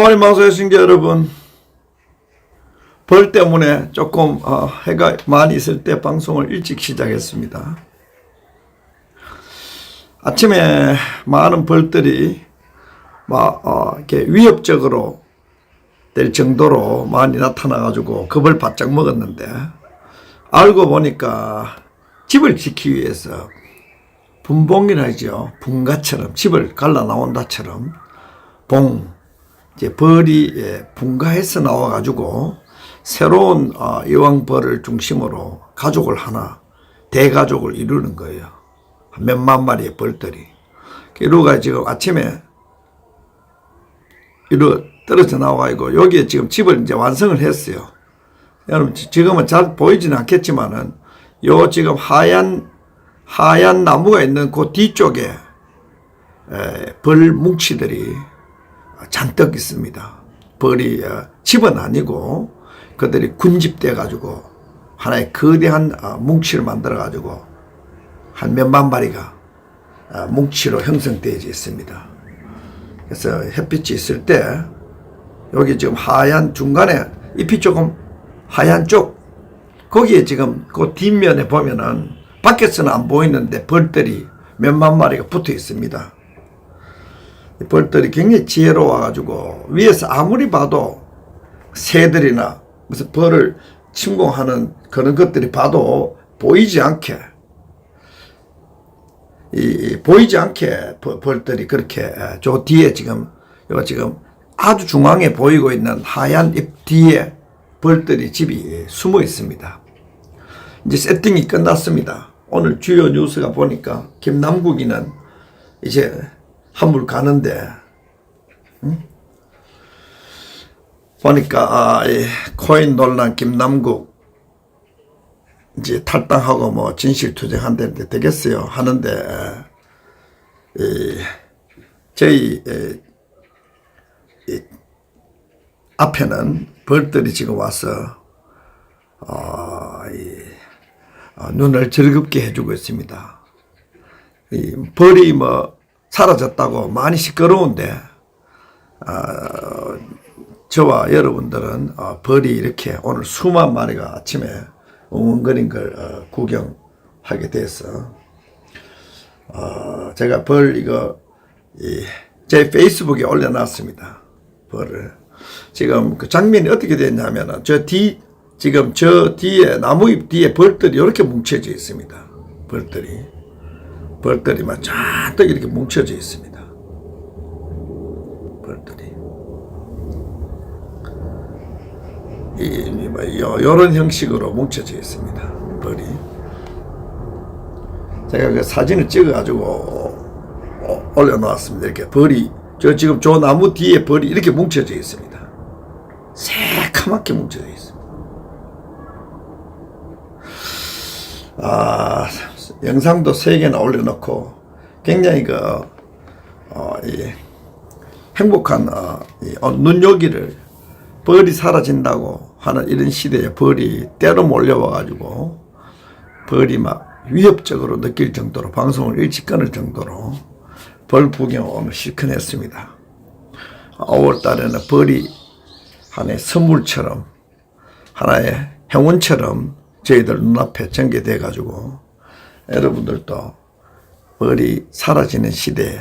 방송의 시청자 여러분, 벌 때문에 조금 해가 많이 있을 때 방송을 일찍 시작했습니다. 아침에 많은 벌들이 이렇게 위협적으로 될 정도로 많이 나타나가지고 겁을 바짝 먹었는데, 알고 보니까 집을 지키기 위해서 분봉이라 하죠. 분가처럼 집을 갈라 나온다처럼 이제 벌이 분가해서 나와가지고 새로운 여왕벌을 중심으로 가족을 하나, 대가족을 이루는 거예요. 몇만 마리의 벌들이. 이루가 지금 아침에 떨어져 나와가지고 여기에 지금 집을 이제 완성을 했어요. 여러분, 지금은 잘 보이지는 않겠지만은 요 지금 하얀 나무가 있는 그 뒤쪽에 벌 뭉치들이 잔뜩 있습니다. 벌이 집은 아니고 그들이 군집돼 가지고 하나의 거대한 뭉치를 만들어 가지고 한 몇만 마리가 뭉치로 형성되어 있습니다. 그래서 햇빛이 있을 때 여기 지금 하얀 중간에 잎이 조금 하얀 쪽, 거기에 지금 그 뒷면에 보면은 밖에서는 안 보이는데 벌들이 몇만 마리가 붙어 있습니다. 벌들이 굉장히 지혜로워가지고 위에서 아무리 봐도 새들이나 무슨 벌을 침공하는 그런 것들이 봐도 보이지 않게 벌들이 그렇게 저 뒤에 지금 아주 중앙에 보이고 있는 하얀 잎 뒤에 벌들이 집이 숨어 있습니다. 이제 세팅이 끝났습니다. 오늘 주요 뉴스가 보니까 김남국이는 이제 한물 가는데, 보니까 코인 논란 김남국 이제 탈당하고 뭐 진실투쟁한다는데 되겠어요 하는데, 저희 앞에는 벌들이 지금 와서 눈을 즐겁게 해주고 있습니다. 벌이 뭐 사라졌다고 많이 시끄러운데, 저와 여러분들은 벌이 이렇게 오늘 수만 마리가 아침에 웅웅거린 걸 구경하게 돼서, 제가 벌 제 페이스북에 올려놨습니다. 벌을. 지금 그 장면이 어떻게 됐냐면은 지금 저 뒤에 나무잎 뒤에 벌들이 이렇게 뭉쳐져 있습니다. 벌들이 막 잔뜩 이렇게 뭉쳐져 있습니다. 벌들이. 이런 형식으로 뭉쳐져 있습니다. 벌이. 제가 그 사진을 찍어가지고 올려놓았습니다. 이렇게 벌이, 지금 저 나무 뒤에 벌이 이렇게 뭉쳐져 있습니다. 새카맣게 뭉쳐져 있습니다. 영상도 3개나 올려놓고 굉장히 행복한 눈요기를, 벌이 사라진다고 하는 이런 시대에 벌이 때로 몰려와가지고 벌이 막 위협적으로 느낄 정도로 방송을 일찍 끊을 정도로 벌 구경을 오늘 실컷 했습니다. 5월 달에는 벌이 하나의 선물처럼, 하나의 행운처럼 저희들 눈앞에 전개돼 가지고 여러분들도 벌이 사라지는 시대에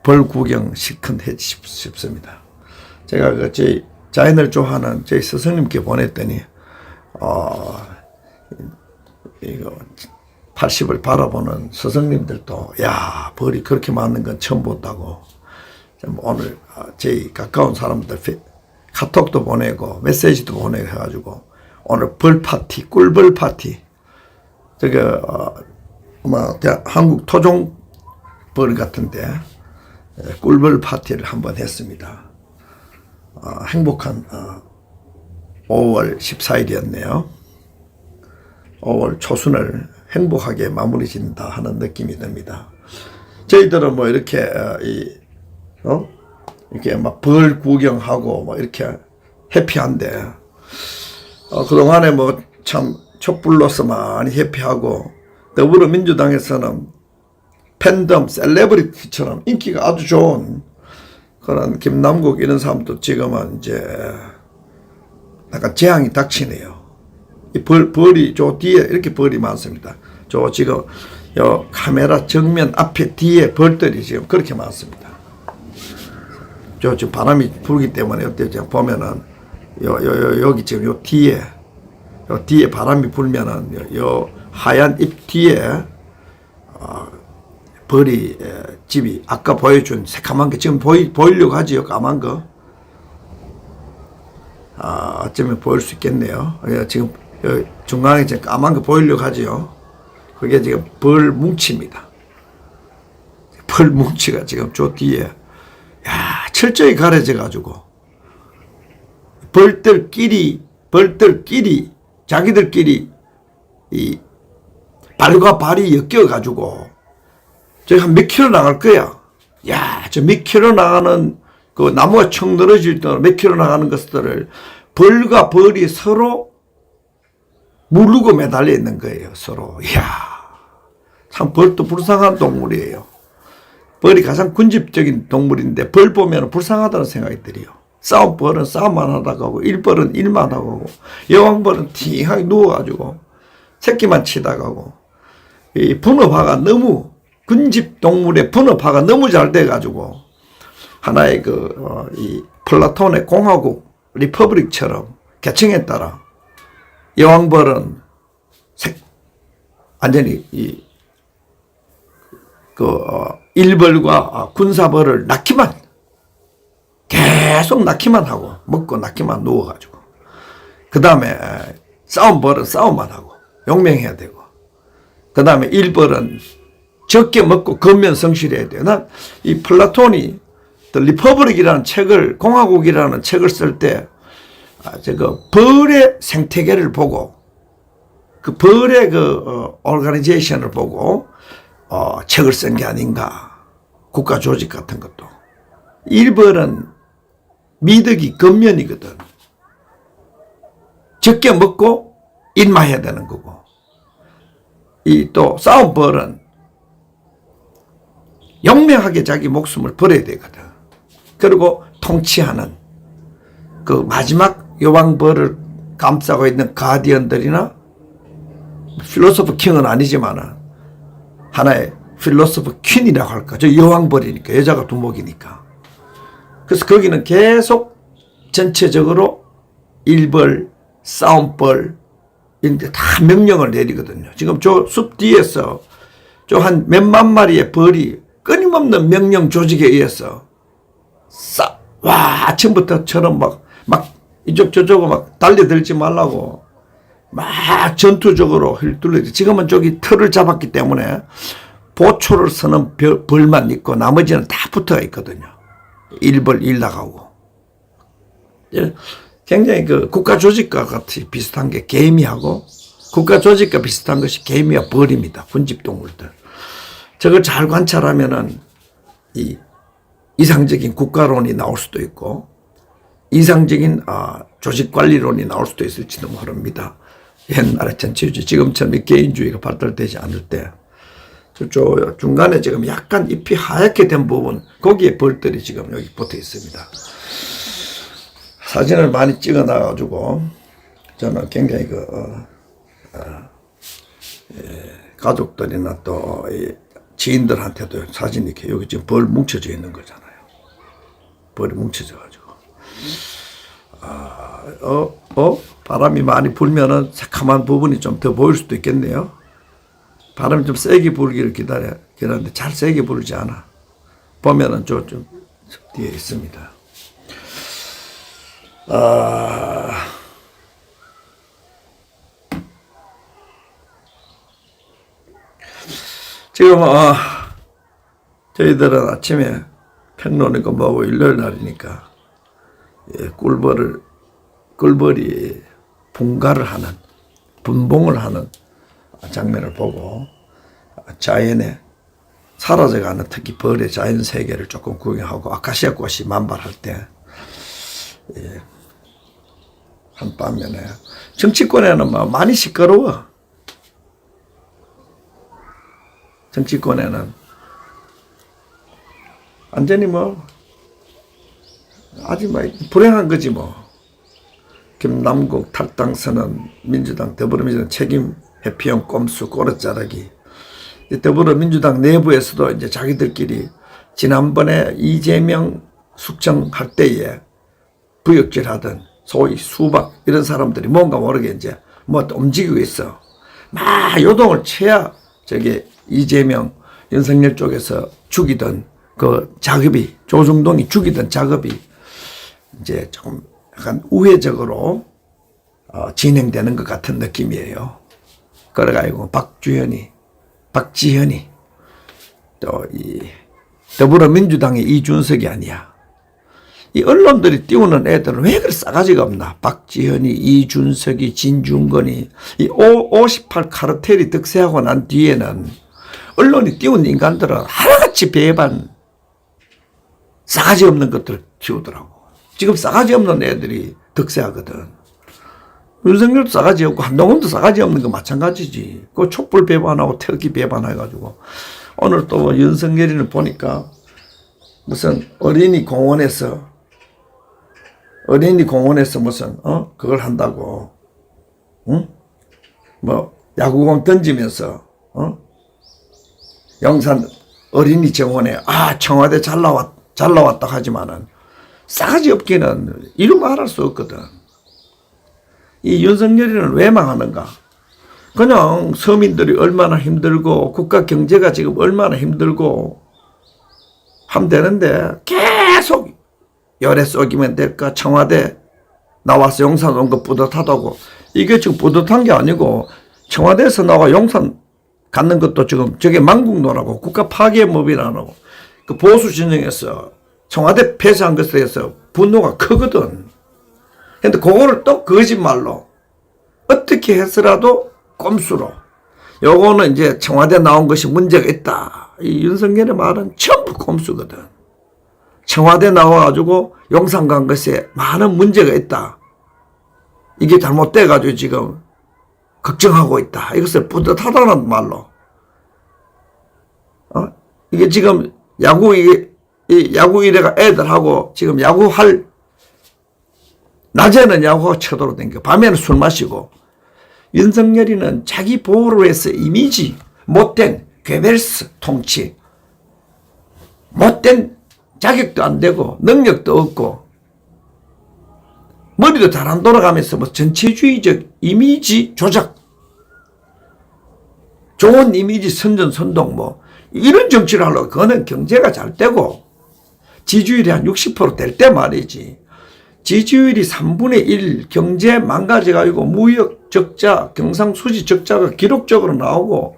벌 구경 실컷 해 싶습니다. 제가 저희 자연을 좋아하는 저희 스승님께 보냈더니 이거 80을 바라보는 스승님들도 야, 벌이 그렇게 많은 건 처음 본다고 오늘 저희 가까운 사람들 카톡도 보내고 메시지도 보내고 해가지고 오늘 벌 파티, 꿀벌 파티, 한국 토종 벌 같은데 꿀벌 파티를 한번 했습니다. 행복한 5월 14일이었네요. 5월 초순을 행복하게 마무리 짓는다 하는 느낌이 듭니다. 저희들은 뭐 이렇게 이렇게 막 벌 구경하고 뭐 이렇게 해피한데, 그동안에 뭐 참 촛불로서 많이 해피하고, 더불어민주당에서는 팬덤, 셀레브리티처럼 인기가 아주 좋은 그런 김남국 이런 사람도 지금은 이제 약간 재앙이 닥치네요. 이 벌이 저 뒤에 이렇게 벌이 많습니다. 저 지금 요 카메라 정면 앞에 뒤에 벌들이 지금 그렇게 많습니다. 저 지금 바람이 불기 때문에 어때요? 지금 보면은 여기 지금 요 뒤에 바람이 불면은 요 하얀 잎 뒤에 벌이 집이 아까 보여준 새까만 게 지금 보이려고 하지요. 까만 거. 어쩌면 보일 수 있겠네요. 지금 중간에 지금 까만 거 보이려고 하지요. 그게 지금 벌 뭉치입니다. 벌 뭉치가 지금 저 뒤에 철저히 가려져 가지고 벌들끼리 자기들끼리 이 발과 발이 엮여 가지고 저기 한 몇 킬로 나갈 거야. 저 몇 킬로 나가는 그 나무가 청 늘어질 때 몇 킬로 나가는 것들을 벌과 벌이 서로 무르고 매달려 있는 거예요. 서로. 참 벌도 불쌍한 동물이에요. 벌이 가장 군집적인 동물인데 벌 보면 불쌍하다는 생각이 들어요. 싸움 벌은 싸움만 하다가 하고 일벌은 일만 하고 하고 여왕벌은 팅하게 누워가지고 새끼만 치다가 하고 이 분업화가 너무 군집 동물의 분업화가 너무 잘 돼가지고 하나의 이 플라톤의 공화국 리퍼블릭처럼 계층에 따라 여왕벌은 완전히 일벌과 군사벌을 계속 낳기만 하고 먹고 낳기만 누워가지고 그 다음에 싸움벌은 싸움만 하고 용맹해야 되고 그 다음에 일벌은 적게 먹고 근면성실해야 돼요. 난 이 플라톤이 리퍼블릭이라는 책을 공화국이라는 책을 쓸 때 벌의 생태계를 보고 그 벌의 오르가니제이션을 보고 책을 쓴 게 아닌가. 국가 조직 같은 것도. 일벌은 미덕이 근면이거든. 적게 먹고 인마해야 되는 거고. 이 또 싸움벌은 용맹하게 자기 목숨을 버려야 되거든. 그리고 통치하는 그 마지막 여왕벌을 감싸고 있는 가디언들이나 필로소프 킹은 아니지만 하나의 필로소프 퀸이라고 할까. 저 여왕벌이니까 여자가 두목이니까. 그래서 거기는 계속 전체적으로 일벌, 싸움벌 이런데 다 명령을 내리거든요. 지금 저 숲 뒤에서 저 한 몇만 마리의 벌이 끊임없는 명령 조직에 의해서 아침부터처럼 막 이쪽 저쪽으로 막 달려들지 말라고 막 전투적으로 휘둘러지. 지금은 저기 틀을 잡았기 때문에 보초를 서는 벌만 있고 나머지는 다 붙어 있거든요. 일벌 일 나가고. 굉장히 국가 조직과 같이 비슷한 게 개미하고 국가 조직과 비슷한 것이 개미와 벌입니다. 군집 동물들. 저걸 잘 관찰하면은 이 이상적인 국가론이 나올 수도 있고 이상적인 조직 관리론이 나올 수도 있을지도 모릅니다. 옛날에 전체주의, 지금처럼 개인주의가 발달되지 않을 때 저쪽 중간에 지금 약간 잎이 하얗게 된 부분 거기에 벌들이 지금 여기 붙어 있습니다. 사진을 많이 찍어 놔가지고 저는 굉장히 가족들이나 또 지인들한테도 사진이 이렇게 여기 지금 벌 뭉쳐져 있는 거잖아요. 벌이 뭉쳐져 가지고 바람이 많이 불면은 새카만 부분이 좀 더 보일 수도 있겠네요. 바람이 좀 세게 불기를 기다렸는데 잘 세게 불지 않아. 보면은 좀 뒤에 있습니다. 지금 저희들은 아침에 평론이고 뭐고 일요일 날이니까 꿀벌이 분봉을 하는 장면을 보고 자연에 사라져가는 특히 벌의 자연 세계를 조금 구경하고 아카시아 꽃이 만발할 때 한밤면에 정치권에는 많이 시끄러워. 정치권에는 완전히 아주 뭐 불행한 거지 뭐. 김남국 탈당 선언, 민주당 더불어민주당 책임 회피형 꼼수 꼬르자르기. 더불어민주당 내부에서도 이제 자기들끼리 지난번에 이재명 숙청할 때에 부역질하던 소위 수박 이런 사람들이 뭔가 모르게 이제 뭐 움직이고 있어. 막 요동을 쳐야 저기 이재명 윤석열 쪽에서 죽이던 그 작업이 조중동이 죽이던 작업이 이제 조금 약간 우회적으로 진행되는 것 같은 느낌이에요. 그래가지고 박지현이 또 이 더불어민주당의 이준석이 아니야. 이 언론들이 띄우는 애들은 왜 그렇게 싸가지가 없나? 박지현이, 이준석이, 진중권이, 이 58 카르텔이 득세하고 난 뒤에는 언론이 띄운 인간들은 하나같이 배반, 싸가지 없는 것들을 띄우더라고. 지금 싸가지 없는 애들이 득세하거든. 윤석열도 싸가지 없고 한동훈도 싸가지 없는 거 마찬가지지. 그 촛불 배반하고 태극기 배반해가지고 오늘 또 윤석열이는 보니까 무슨 어린이 공원에서 무슨 그걸 한다고 뭐 야구공 던지면서 영산 어린이 정원에 청와대 잘 나왔다 하지만은 싸가지 없기는 이루 말할 수 없거든. 이 윤석열이는 왜 망하는가? 그냥 서민들이 얼마나 힘들고 국가 경제가 지금 얼마나 힘들고 하면 되는데 계속 열에 쏘기면 될까? 청와대 나와서 용산 온 거 뿌듯하다고. 이게 지금 뿌듯한 게 아니고 청와대에서 나와 용산 갖는 것도 지금 저게 망국노라고 국가 파괴법이라고 그 보수 진영에서 청와대 폐쇄한 것에 대해서 분노가 크거든. 근데 그거를 또 거짓말로 어떻게 해서라도 꼼수로 요거는 이제 청와대 나온 것이 문제가 있다. 이 윤석열의 말은 전부 꼼수거든. 청와대 나와가지고 용산 간 것에 많은 문제가 있다. 이게 잘못돼가지고 지금 걱정하고 있다. 이것을 뿌듯하다는 말로. 이게 지금 야구 일회가 애들하고 지금 낮에는 야구가 쳐도록 된 거. 밤에는 술 마시고. 윤석열이는 자기 보호를 위해서 이미지, 못된 괴벨스 통치, 못된 자격도 안 되고 능력도 없고 머리도 잘 안 돌아가면서 뭐 전체주의적 이미지 조작, 좋은 이미지 선전선동 뭐 이런 정치를 하려고 그거는 경제가 잘 되고 지지율이 한 60% 될 때 말이지. 지지율이 3분의 1 경제 망가져가지고 무역 적자, 경상수지 적자가 기록적으로 나오고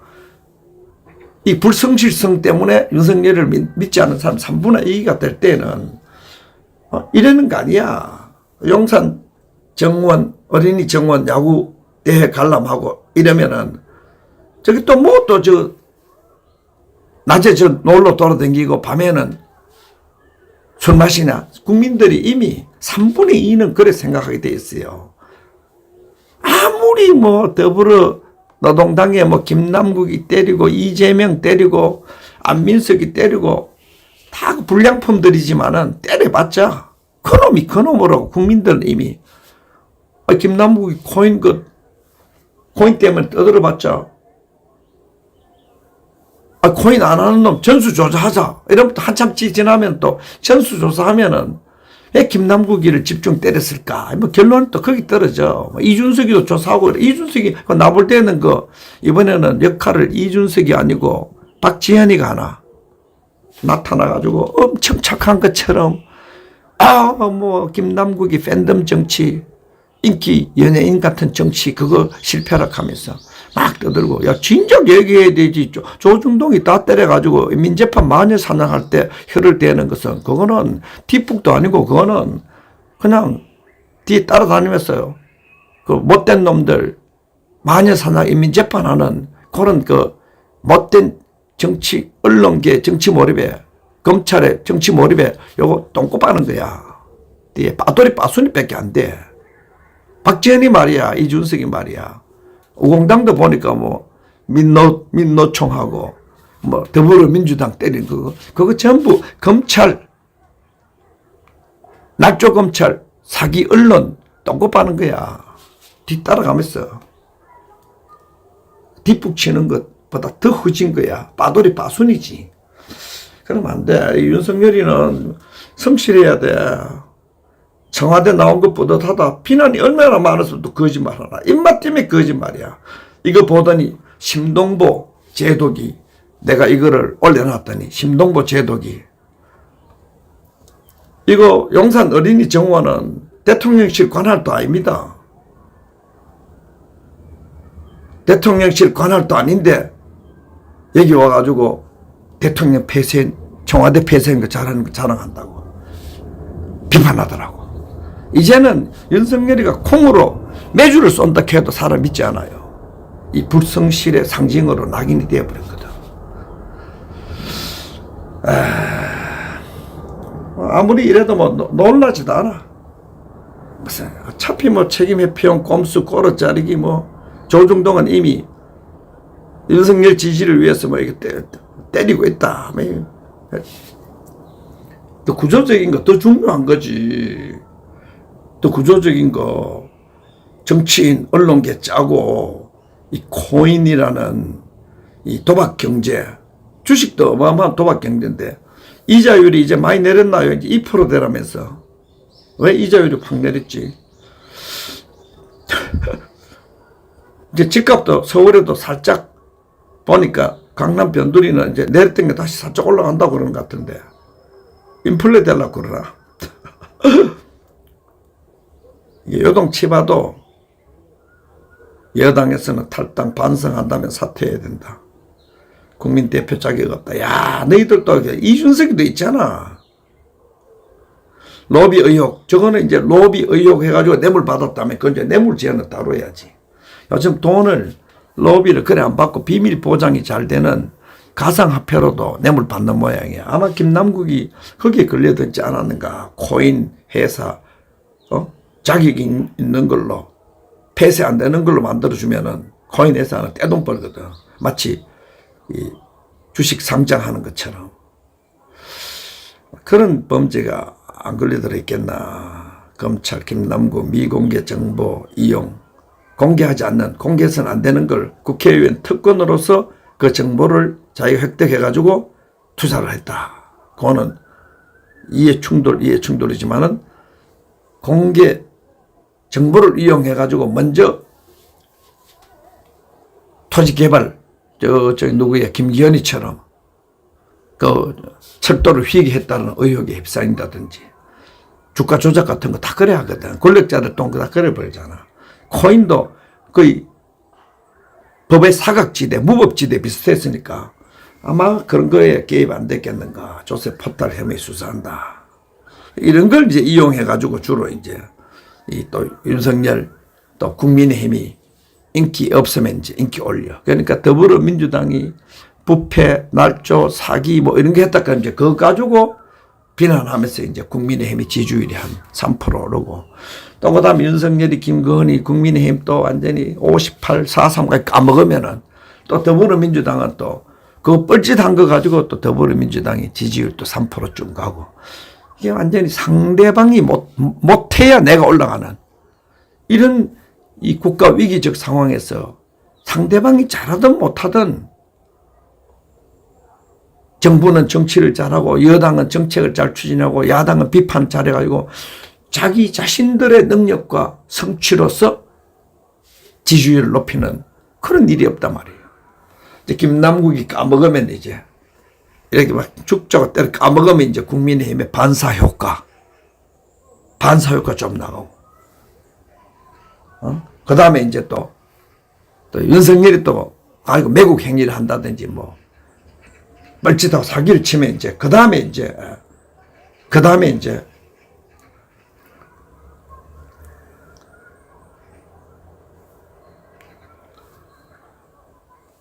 이 불성실성 때문에 윤석열을 믿지 않는 사람 3분의 2가 될 때는 이러는 거 아니야. 용산 정원, 어린이 정원 야구 대회 관람하고 이러면은 저기 또 뭐 또 낮에 놀러 돌아다니고 밤에는 술 마시냐. 국민들이 이미 3분의 2는 그렇게 생각하게 돼 있어요. 아무리 뭐 더불어 노동당에 뭐 김남국이 때리고 이재명 때리고 안민석이 때리고 다 불량품들이지만은 때려봤자 그놈이 그놈으로 국민들은 이미 김남국이 코인 때문에 떠들어봤자 코인 안 하는 놈 전수조사하자. 이러면부터 한참 지나면 또 전수조사하면은 왜 김남국이를 집중 때렸을까? 뭐 결론은 또 거기 떨어져. 이준석이도 조사하고, 이준석이, 나볼 때는 이번에는 역할을 이준석이 아니고 박지현이가 하나 나타나가지고 엄청 착한 것처럼, 김남국이 팬덤 정치, 인기 연예인 같은 정치, 그거 실패라 하면서 막 떠들고, 야, 진작 얘기해야 되지. 조중동이 다 때려가지고 민재판 마녀 사냥할 때 혀를 대는 것은, 그거는 뒷북도 아니고, 그거는 그냥 뒤에 따라다니면서요. 그 못된 놈들, 마녀 사냥, 민재판 하는 그런 못된 정치, 언론계 정치 몰입에, 검찰의 정치 몰입에 요거 똥꼬 빠는 거야. 뒤에 빠돌이 빠순이 밖에 안 돼. 박지현이 말이야, 이준석이 말이야. 우공당도 보니까 뭐 민노총하고 뭐 더불어민주당 때린 그거 전부 검찰 날조 검찰, 사기 언론 똥꼬빠는 거야. 뒤따라가면서 뒷북치는 것보다 더 허진 거야. 빠돌이 빠순이지. 그러면 안 돼. 윤석열이는 성실해야 돼. 청와대 나온 것 뿌듯하다. 비난이 얼마나 많았어도 거짓말하나. 입맛 때문에 거짓말이야. 이거 보더니 심동보 제독이 내가 이거를 올려놨더니 심동보 제독이 이거 용산 어린이 정원은 대통령실 관할도 아닙니다. 대통령실 관할도 아닌데 여기 와가지고 대통령 폐쇄, 청와대 폐쇄인 거 잘하는 거 자랑한다고 비판하더라고. 이제는 윤석열이가 콩으로 매주를 쏜다 해도 사람 믿지 않아요. 이 불성실의 상징으로 낙인이 되어버렸거든. 아무리 이래도 뭐 놀라지도 않아. 무슨 어차피 뭐 책임 회피용 꼼수 꼬르자르기 뭐 조중동은 이미 윤석열 지지를 위해서 뭐 이렇게 때리고 있다. 또 구조적인 거 더 중요한 거지. 또 구조적인 거 정치인 언론계 짜고 이 코인이라는 이 도박 경제 주식도 어마어마한 도박 경제인데 이자율이 이제 많이 내렸나요? 이제 2% 되라면서. 왜 이자율이 확 내렸지? 이제 집값도 서울에도 살짝 보니까 강남 변두리는 이제 내렸던 게 다시 살짝 올라간다고 그러는 것 같은데. 인플레 되려고 그러나. 요동치봐도 여당에서는 탈당 반성한다면 사퇴해야 된다. 국민 대표 자격 없다. 야, 너희들도 이준석이도 있잖아. 로비 의혹. 저거는 이제 로비 의혹 해가지고 뇌물 받았다며. 그건 이제 뇌물 제한을 따로 해야지. 요즘 돈을 로비를 그래 안 받고 비밀 보장이 잘 되는 가상화폐로도 뇌물 받는 모양이야. 아마 김남국이 거기에 걸려들지 않았는가. 코인 회사 자격이 있는 걸로 폐쇄 안 되는 걸로 만들어주면은 코인 회사는 떼돈 벌거든. 마치 이 주식 상장하는 것처럼. 그런 범죄가 안 걸려들어 있겠나. 검찰 김남국 미공개 정보 이용. 공개하지 않는, 공개해서는 안 되는 걸 국회의원 특권으로서 그 정보를 자기가 획득해가지고 투자를 했다. 그거는 이해 충돌이지만은 공개 정보를 이용해가지고 먼저 토지 개발, 저기 누구야, 김기현이처럼 그 철도를 휘기했다는 의혹에 휩싸인다든지 주가 조작 같은 거 다 그래 하거든. 권력자들 돈 다 그래 버리잖아. 코인도 거의 법의 사각지대, 무법지대 비슷했으니까 아마 그런 거에 개입 안 됐겠는가. 조세 포탈 혐의 수사한다. 이런 걸 이제 이용해가지고 주로 이제 이 또 윤석열 또 국민의힘이 인기 없으면 이제 인기 올려. 그러니까 더불어민주당이 부패, 날조, 사기 뭐 이런 게 했다 그러면 이제 그거 가지고 비난하면서 이제 국민의힘이 지지율이 한 3% 오르고 또 그 다음에 윤석열이 김건희 국민의힘 또 완전히 58, 43까지 까먹으면은 또 더불어민주당은 또 그 뻘짓한 거 가지고 또 더불어민주당이 지지율 또 3%쯤 가고 이게 완전히 상대방이 못해야 내가 올라가는 이런 이 국가 위기적 상황에서 상대방이 잘하든 못하든 정부는 정치를 잘하고 여당은 정책을 잘 추진하고 야당은 비판 잘해가지고 자기 자신들의 능력과 성취로서 지지율을 높이는 그런 일이 없단 말이에요. 이제 김남국이 까먹으면 이제 이렇게 막 죽자고 때려 까먹으면 이제 국민의힘의 반사효과 좀 나가고 그 다음에 이제 또 윤석열이 또 아이고 매국 행위를 한다든지 뭐 뻘짓하고 사기를 치면 이제 그 다음에 이제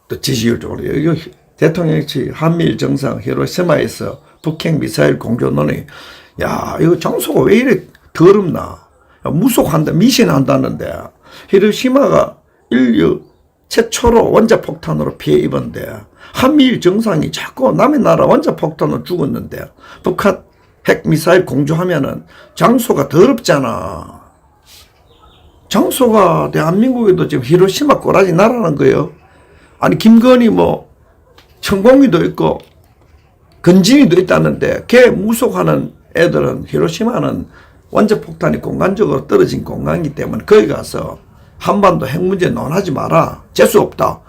또 지지율적으로 여기 대통령이 한미일 정상 히로시마에서 북핵 미사일 공조 논의 야 이거 장소가 왜 이래 더럽나 무속한다 미신한다는데 히로시마가 인류 최초로 원자폭탄으로 피해 입었는데 한미일 정상이 자꾸 남의 나라 원자폭탄으로 죽었는데 북한 핵미사일 공주하면은 장소가 더럽잖아. 장소가 대한민국에도 지금 히로시마 꼬라지 나라는 거예요. 아니, 김건희 뭐, 천공이도 있고, 건진이도 있다는데, 걔 무속하는 애들은 히로시마는 원자폭탄이 공간적으로 떨어진 공간이기 때문에 거기 가서 한반도 핵 문제 논하지 마라. 재수 없다.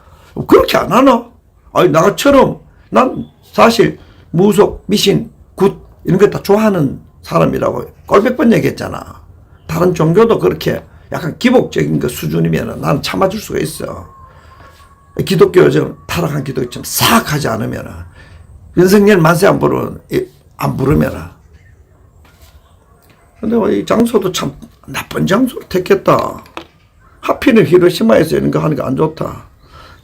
그렇게 안 하나? 아니, 나처럼, 난 사실 무속, 미신, 굿, 이런 거 다 좋아하는 사람이라고 꼴백 번 얘기했잖아. 다른 종교도 그렇게 약간 기복적인 그 수준이면 나는 참아줄 수가 있어. 기독교처럼 타락한 기독교처럼 싹 하지 않으면 윤석열 만세 안 부르면 근데 이 장소도 참 나쁜 장소를 택했다. 하필은 히로시마에서 이런 거 하는 거 안 좋다.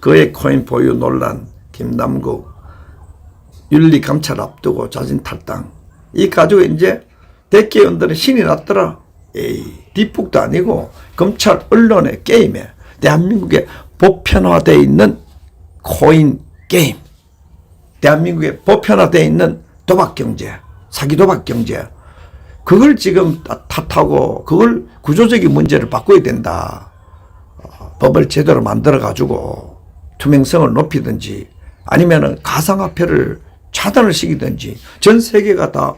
그의 코인 보유 논란, 김남국, 윤리감찰 앞두고 자진 탈당. 이 가지고 이제 대기업들은 신이 났더라. 에이, 뒷북도 아니고 검찰 언론의 게임에 대한민국에 보편화되어 있는 코인 게임, 대한민국에 보편화되어 있는 도박경제, 사기도박경제, 그걸 지금 탓하고 그걸 구조적인 문제를 바꿔야 된다. 법을 제대로 만들어가지고 투명성을 높이든지 아니면은 가상화폐를 차단을 시키든지 전 세계가 다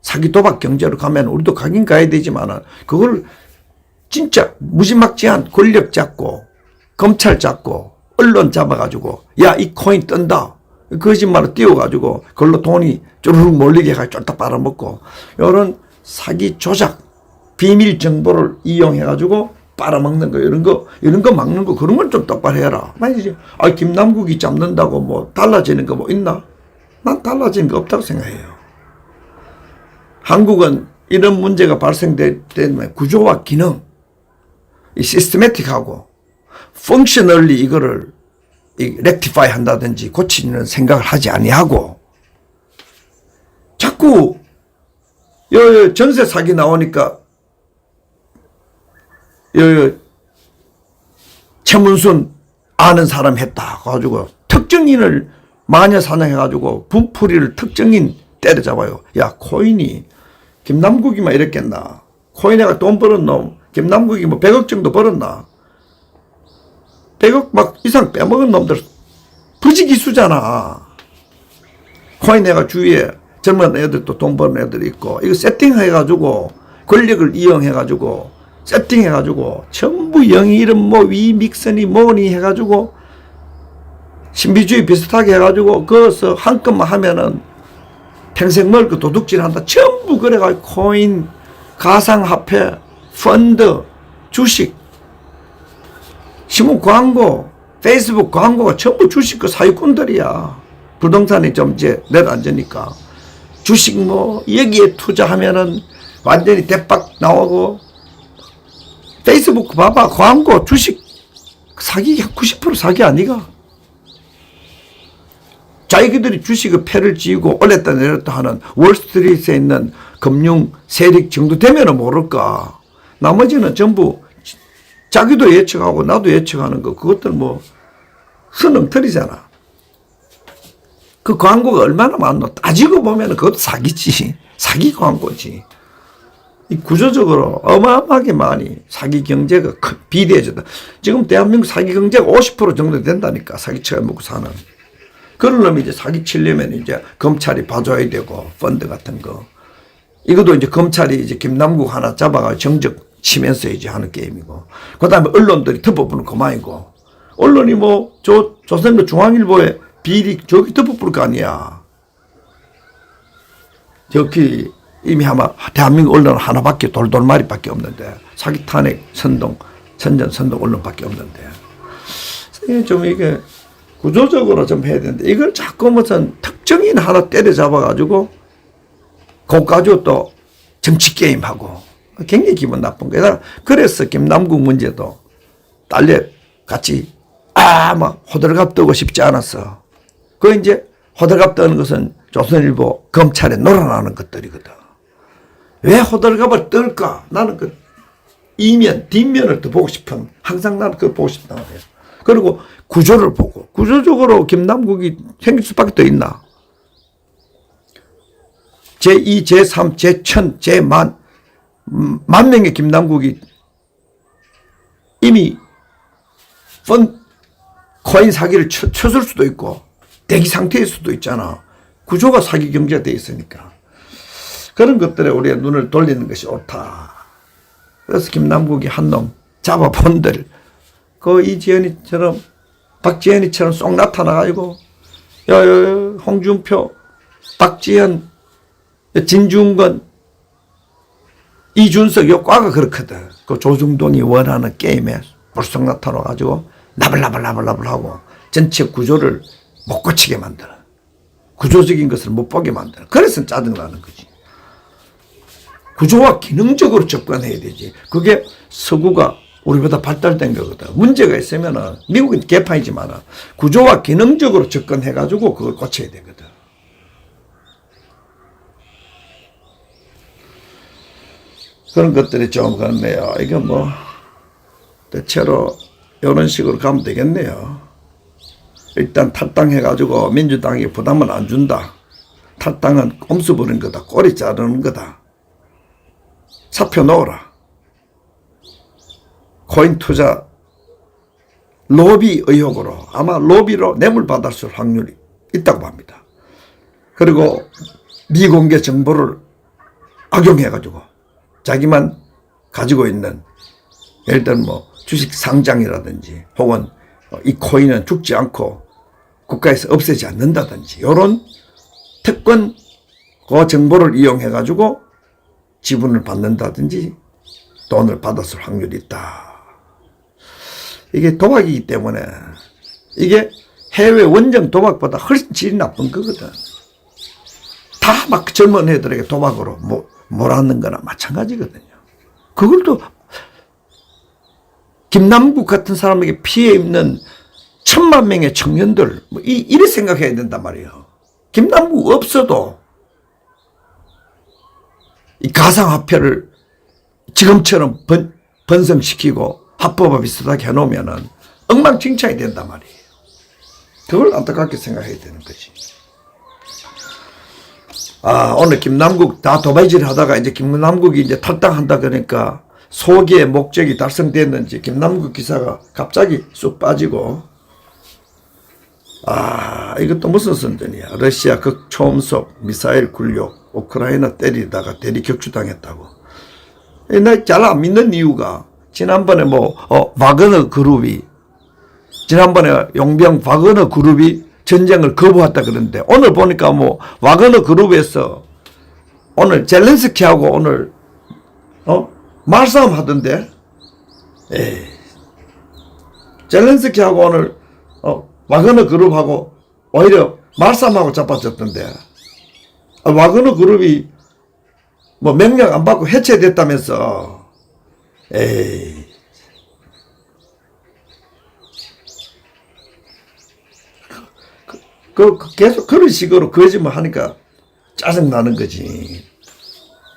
사기도박 경제로 가면 우리도 가긴 가야 되지만은 그걸 진짜 무지막지한 권력 잡고 검찰 잡고 언론 잡아가지고 야, 이 코인 뜬다. 거짓말을 띄워가지고 그걸로 돈이 쪼르륵 몰리게 해가지고 쫄딱 빨아먹고 이런 사기 조작, 비밀 정보를 이용해가지고 빨아먹는 거, 이런 거 막는 거, 그런 건 좀 똑바로 해라. 만약에, 김남국이 잡는다고 뭐 달라지는 거 뭐 있나? 난 달라지는 거 없다고 생각해요. 한국은 이런 문제가 발생되면 구조와 기능, 이 시스테매틱하고, 펑셔널리 이거를 렉티파이 한다든지 고치는 생각을 하지 아니하고, 자꾸, 전세 사기 나오니까, 최문순 아는 사람 했다. 가지고 특정인을 마녀 사냥해가지고 분풀이를 특정인 때려잡아요. 야, 코인이 김남국이만 이랬겠나? 코인에가 돈 벌은 놈, 김남국이 뭐 100억 정도 벌었나? 100억 막 이상 빼먹은 놈들 부지기수잖아. 코인에가 주위에 젊은 애들도 돈 버는 애들이 있고, 이거 세팅해가지고 권력을 이용해가지고 세팅해가지고 전부 영이 이름 뭐 위믹선이 뭐니 해가지고 신비주의 비슷하게 해가지고 그것을 한건만 하면은 평생 먹을 거 도둑질한다. 전부 그래가지고 코인, 가상화폐, 펀드, 주식, 신문 광고, 페이스북 광고가 전부 주식 그 사기꾼들이야. 부동산이 좀 이제 내려앉으니까 주식 뭐 여기에 투자하면은 완전히 대박 나오고, 페이스북 봐봐. 광고, 주식, 사기, 90% 사기 아니가? 자기들이 주식의 패를 지우고 올렸다 내렸다 하는 월스트리트에 있는 금융 세력 정도 되면은 모를까? 나머지는 전부 자기도 예측하고 나도 예측하는 거, 그것들 뭐, 선엉터리잖아. 그 광고가 얼마나 많노? 따지고 보면은 그것도 사기지. 사기 광고지. 이 구조적으로 어마어마하게 많이 사기 경제가 비대해졌다. 지금 대한민국 사기 경제가 50% 정도 된다니까. 사기 쳐먹고 사는. 그러려면 이제 사기 치려면 이제 검찰이 봐줘야 되고, 펀드 같은 거. 이것도 이제 검찰이 이제 김남국 하나 잡아가 정적 치면서 이제 하는 게임이고. 그 다음에 언론들이 덮어부는 그만이고. 언론이 뭐, 조선일보 중앙일보에 비리, 저기 덮어부를 거 아니야. 저기, 이미 아마 대한민국 언론은 하나밖에 돌돌마리밖에 없는데, 사기 탄핵 선전 선동 언론밖에 없는데, 좀 이게 구조적으로 좀 해야 되는데, 이걸 자꾸 무슨 특정인 하나 때려잡아가지고 그거 가지고 또 정치 게임하고 굉장히 기분 나쁜 거야. 그래서 김남국 문제도 딸려 같이 막 호들갑 떠고 싶지 않았어. 그 이제 호들갑 떠는 것은 조선일보 검찰에 놀아나는 것들이거든. 왜 호들갑을 떨까? 나는 그 이면, 뒷면을 더 보고 싶은, 항상 나는 그걸 보고 싶단 말이에요. 그리고 구조를 보고, 구조적으로 김남국이 생길 수밖에 더 있나? 제2, 제3, 제1000, 제10,000, 만 명의 김남국이 이미 코인 사기를 쳤을 수도 있고 대기 상태일 수도 있잖아. 구조가 사기 경제가 돼 있으니까. 그런 것들에 우리가 눈을 돌리는 것이 옳다. 그래서 김남국이 한 놈 잡아본들 이지연이처럼 박지연이처럼 쏙 나타나가지고 홍준표, 박지현, 진중권, 이준석 요 과가 그렇거든. 그 조중동이 원하는 게임에 불쑥 나타나가지고 나불나불나불나불하고 전체 구조를 못 고치게 만드는, 구조적인 것을 못 보게 만드는. 그래서 짜증나는 거지. 구조와 기능적으로 접근해야 되지. 그게 서구가 우리보다 발달된 거거든. 문제가 있으면은 미국은 개판이지만 구조와 기능적으로 접근해가지고 그걸 고쳐야 되거든. 그런 것들이 좀 그렇네요. 이게 뭐 대체로 이런 식으로 가면 되겠네요. 일단 탈당해가지고 민주당이 부담을 안 준다. 탈당은 꼼수 부리는 거다. 꼬리 자르는 거다. 사표 놓으라. 코인 투자 로비 의혹으로 아마 로비로 뇌물 받았을 확률이 있다고 합니다. 그리고 미공개 정보를 악용해가지고 자기만 가지고 있는 예를 들면 뭐 주식 상장이라든지 혹은 이 코인은 죽지 않고 국가에서 없애지 않는다든지 이런 특권 그 정보를 이용해가지고 지분을 받는다든지 돈을 받았을 확률이 있다. 이게 도박이기 때문에 이게 해외 원정 도박보다 훨씬 질이 나쁜 거거든. 다 막 젊은 애들에게 도박으로 몰아넣는 거나 마찬가지거든요. 그걸 또 김남국 같은 사람에게 피해 입는 1,000만 명의 청년들 이래 생각해야 된단 말이에요. 김남국 없어도 이 가상화폐를 지금처럼 번성시키고 합법화 비슷하게 해놓으면은 엉망진창이 된단 말이에요. 그걸 안타깝게 생각해야 되는 거지. 오늘 김남국 다 도배질 하다가 이제 김남국이 이제 탈당한다 그러니까 소기의 목적이 달성됐는지 김남국 기사가 갑자기 쑥 빠지고 이것도 무슨 선전이야. 러시아 극초음속 미사일 굴욕 우크라이나 때리다가 대리 격추당했다고. 나 잘 안 믿는 이유가 지난번에 와그너 그룹이 지난번에 용병 와그너 그룹이 전쟁을 거부했다 그러는데 오늘 보니까 와그너 그룹에서 오늘 젤렌스키하고 오늘 말싸움 하던데. 젤렌스키하고 오늘 와그너 그룹하고 오히려 말싸움하고 자빠졌던데. 와그너 그룹이 명령 안 받고 해체됐다면서. 계속 그런 식으로 거짓말 하니까 짜증나는 거지.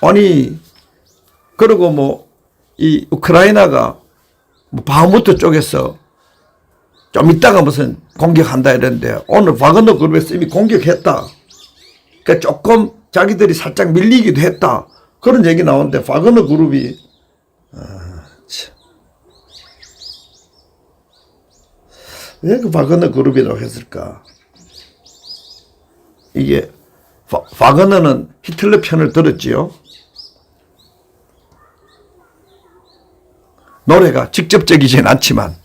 아니, 그리고 이 우크라이나가 바흐무트 쪽에서 좀 이따가 무슨 공격한다 이랬는데 오늘 와그너 그룹에서 이미 공격했다. 그러니까 조금 자기들이 살짝 밀리기도 했다. 그런 얘기 나오는데 와그너 그룹이 왜 그 와그너 그룹이라고 했을까? 이게 와그너는 히틀러 편을 들었지요. 노래가 직접적이진 않지만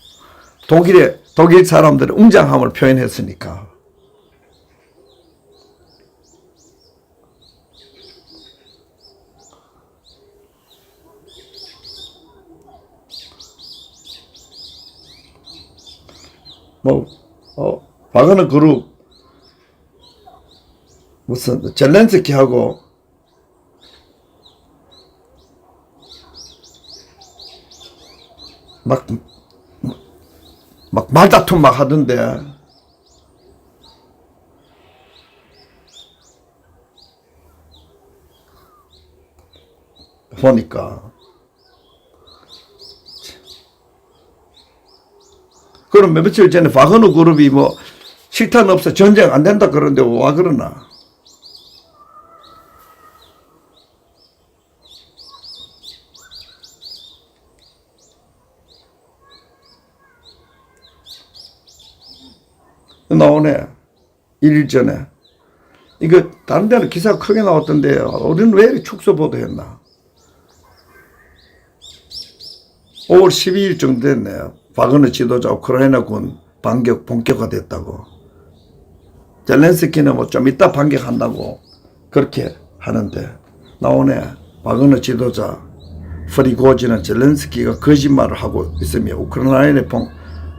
독일 사람들의 웅장함을 표현했으니까. 와그너 그룹 무슨 젤렌스키하고 막 말다툼 막 하던데. 보니까. 그럼 며칠 전에 와그너 그룹이 실탄 없어 전쟁 안 된다 그러는데 와 그러나. 나오네. 1일 전에. 이거 다른 데는 기사가 크게 나왔던데요. 우리는 왜 이렇게 축소 보도했나? 5월 12일 정도 됐네요. 바그너 지도자 우크라이나군 반격 본격화됐다고. 젤렌스키는 뭐 좀 이따 반격한다고 그렇게 하는데 나오네. 바그너 지도자 프리고지는 젤렌스키가 거짓말을 하고 있으며 우크라이나의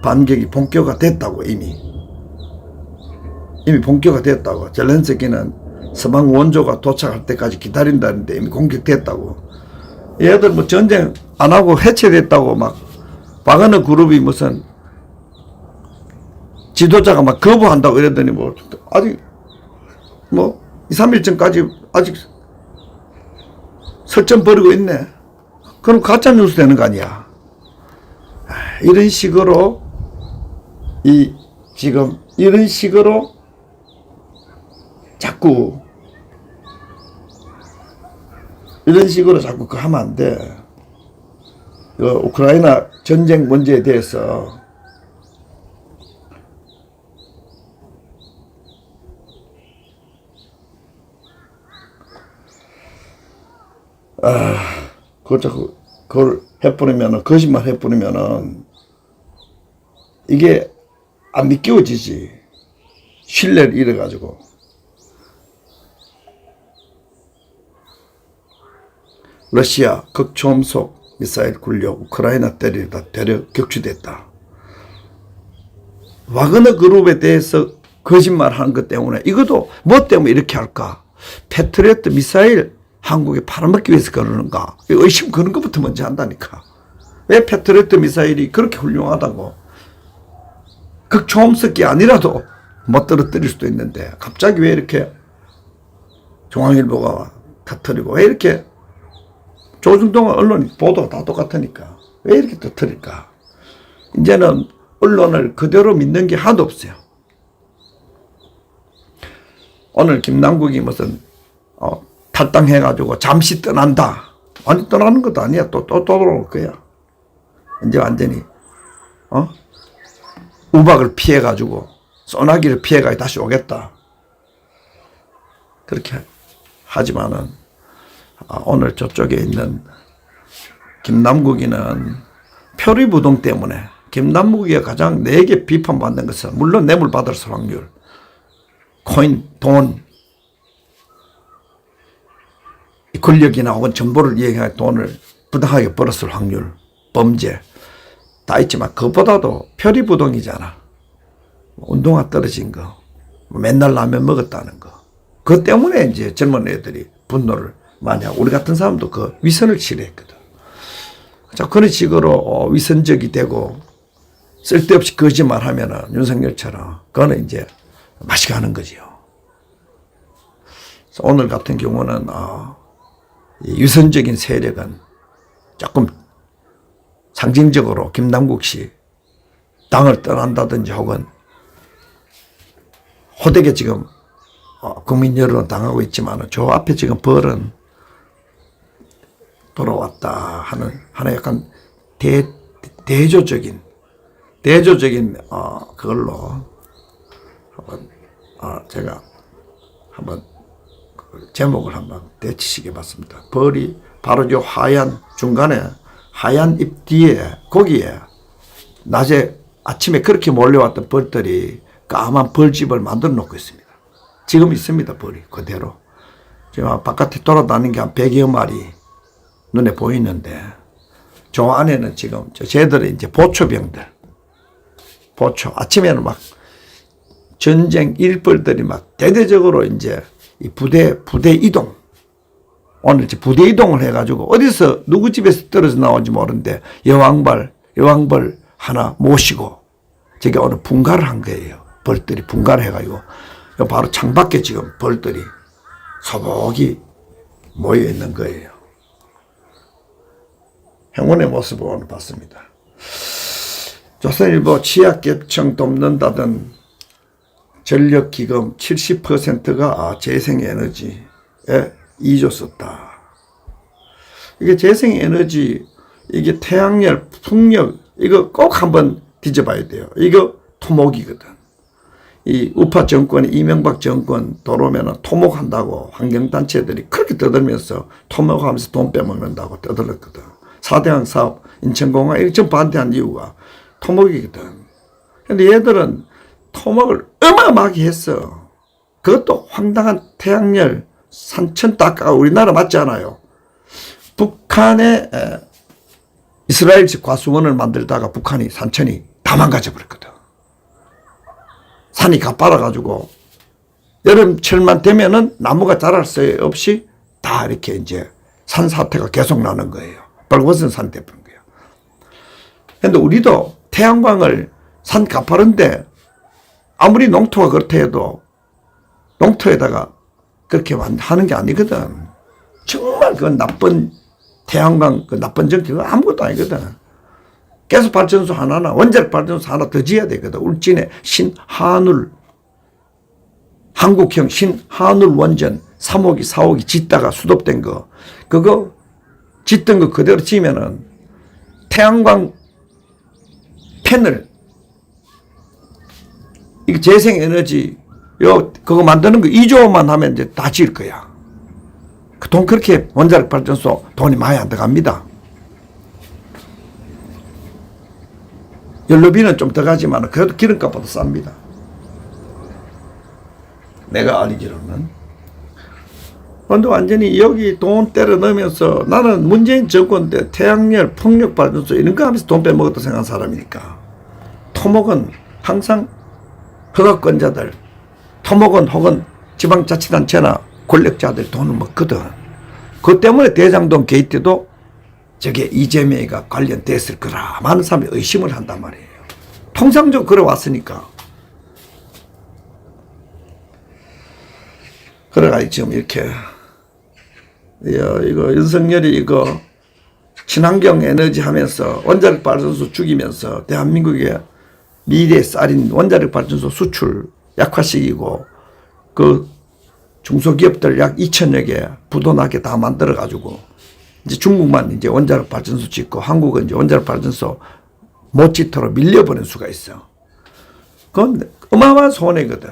반격이 본격화됐다고 이미 본격화됐다고. 젤렌스키는 서방 원조가 도착할 때까지 기다린다는데 이미 공격됐다고. 얘들 뭐 전쟁 안 하고 해체됐다고 막 바그너 그룹이 무슨 지도자가 막 거부한다고 이랬더니 뭐 아직 뭐 2, 3일 전까지 아직 설전 벌이고 있네. 그럼 가짜 뉴스 되는 거 아니야. 이런 식으로 지금 이런 식으로 자꾸 그거 하면 안 돼. 우크라이나 전쟁 문제에 대해서 그걸 해버리면은, 거짓말 해버리면은, 이게 안 믿겨지지. 신뢰를 잃어가지고. 러시아 극초음속 미사일 굴려 우크라이나 때리다 대륙 격추됐다. 와그너 그룹에 대해서 거짓말 하는 것 때문에, 이것도 뭐 때문에 이렇게 할까? 패트리어트 미사일 한국에 팔아먹기 위해서 그러는가? 의심 그런 것부터 먼저 한다니까. 왜 패트리어트 미사일이 그렇게 훌륭하다고? 극초음속이 아니라도 못 떨어뜨릴 수도 있는데 갑자기 왜 이렇게 중앙일보가 터뜨리고 왜 이렇게 조중동 언론 보도가 다 똑같으니까 왜 이렇게 터뜨릴까? 이제는 언론을 그대로 믿는 게 하나도 없어요. 오늘 김남국이 무슨 탈당해가지고 잠시 떠난다. 아니 떠나는 것도 아니야. 또 돌아올 거야. 이제 완전히 우박을 피해가지고 소나기를 피해가지고 다시 오겠다. 그렇게 하지만은 오늘 저쪽에 있는 김남국이는 표리부동 때문에 김남국이가 가장 내게 비판받는 것은 물론 뇌물 받을 확률, 코인, 돈, 권력이나 혹은 정보를 이용해 돈을 부당하게 벌었을 확률, 범죄 다 있지만 그것보다도 표리부동이잖아. 운동화 떨어진 거, 맨날 라면 먹었다는 거. 그것 때문에 이제 젊은 애들이 분노를 많이 하고 우리 같은 사람도 그 위선을 치료했거든. 자, 그런 식으로 위선적이 되고 쓸데없이 거짓말 하면은 윤석열처럼 그거는 이제 맛이 가는 거지요. 오늘 같은 경우는 유선적인 세력은 조금 상징적으로 김남국 씨 당을 떠난다든지 혹은 호되게 지금 국민 여론은 당하고 있지만 저 앞에 지금 벌은 돌아왔다 하는 약간 대조적인 그걸로 한번 제가 한번 제목을 한번 대치시켜 봤습니다. 벌이 바로 저 하얀 중간에 하얀 잎 뒤에 거기에 낮에 아침에 그렇게 몰려왔던 벌들이 까만 벌집을 만들어 놓고 있습니다. 지금 있습니다. 벌이 그대로. 지금 바깥에 돌아다니는 게 한 100여 마리 눈에 보이는데 저 안에는 지금 쟤들의 이제 보초병들, 아침에는 막 전쟁 일벌들이 막 대대적으로 이제 이 부대 이동, 오늘 이제 부대 이동을 해가지고 어디서 누구 집에서 떨어져 나온지 모르는데 여왕벌 하나 모시고 저게 오늘 분가를 한 거예요. 벌들이 분가를 해가지고 바로 창밖에 지금 벌들이 소복이 모여 있는 거예요. 행운의 모습을 오늘 봤습니다. 조선일보 취약계층 돕는다던 전력기금 70%가 재생에너지에 2조 썼다. 이게 재생에너지, 이게 태양열, 풍력, 이거 꼭 한번 뒤져봐야 돼요. 이거 토목이거든. 이 우파 정권이 이명박 정권 들어오면 토목한다고 환경단체들이 그렇게 떠들면서 토목하면서 돈 빼먹는다고 떠들었거든. 4대강 사업, 인천공항 이렇게 전 반대한 이유가 토목이거든. 근데 얘들은 토목을 어마어마하게 했어. 그것도 황당한 태양열, 산천 닦아가 우리나라 맞지 않아요. 북한에 이스라엘식 과수원을 만들다가 북한이 산천이 다 망가져 버렸거든. 산이 가파라가지고 여름철만 되면은 나무가 자랄 새 없이 다 이렇게 이제 산 사태가 계속 나는 거예요. 벌거벗은 산이 돼버린 거예요. 근데 우리도 태양광을 산 가파른데 아무리 농토가 그렇다 해도 농토에다가 그렇게 하는 게 아니거든. 정말 그 나쁜 태양광, 그 나쁜 전기, 그거 아무것도 아니거든. 가스 발전소 하나나 원자력 발전소 하나 더 지어야 되거든. 울진에 신한울, 한국형 신한울 원전 3호기, 4호기 짓다가 수도된 거, 그거 짓던 거 그대로 지면은 태양광 패널, 이거 재생에너지, 그거 만드는 거 2조만 하면 이제 다 지을 거야. 그 돈 그렇게 원자력 발전소 돈이 많이 안 들어갑니다. 연료비는 좀 더 가지만 그래도 기름값보다 쌉니다. 내가 알기로는. 그런데 완전히 여기 돈 때려 넣으면서 나는 문재인 정권 때 태양열, 풍력발전소 이런 거 하면서 돈 빼먹었다 생각한 사람이니까. 토목은 항상 허가권자들, 토목은 혹은 지방자치단체나 권력자들 돈을 먹거든. 그 때문에 대장동 게이트도 저게 이재명이가 관련됐을 거라 많은 사람이 의심을 한단 말이에요. 통상적으로 그래 왔으니까. 그래가지고 지금 이렇게 이거 윤석열이 이거 친환경 에너지 하면서 원자력 발전소 죽이면서 대한민국의 미래 쌀인 원자력 발전소 수출 약화시키고 그 중소기업들 약 2천여 개 부도나게 다 만들어가지고 이제 중국만 이제 원자력 발전소 짓고 한국은 이제 원자력 발전소 못 짓도록 밀려버릴 수가 있어. 그건 어마어마한 손해거든.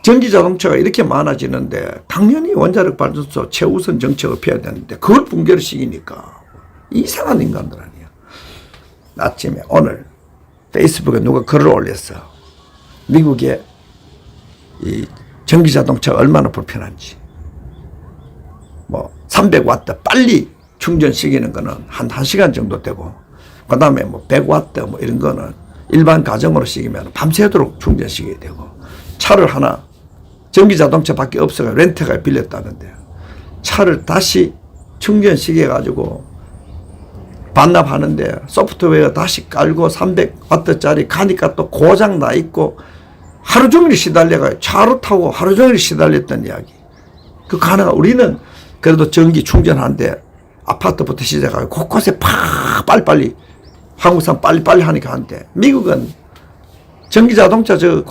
전기 자동차가 이렇게 많아지는데 당연히 원자력 발전소 최우선 정책을 펴야 되는데 그걸 붕괴를 시키니까 이상한 인간들 아니야. 아침에 오늘 페이스북에 누가 글을 올렸어. 미국의 이 전기 자동차가 얼마나 불편한지. 뭐 300와트 빨리 충전시키는 거는 한 1시간 정도 되고 그 다음에 뭐 100와트 뭐 이런 거는 일반 가정으로 시키면 밤새도록 충전시켜야 되고 차를 하나 전기 자동차밖에 없어가 렌트가 빌렸다는데 차를 다시 충전시켜가지고 반납하는데 소프트웨어 다시 깔고 300와트짜리 가니까 또 고장 나 있고 하루 종일 시달려가 차로 타고 하루 종일 시달렸던 이야기. 그 가능한 우리는 그래도 전기 충전하는데 아파트부터 시작하고 곳곳에 빨리빨리 한국 사람 빨리빨리 하니까 하는데 미국은 전기 자동차 저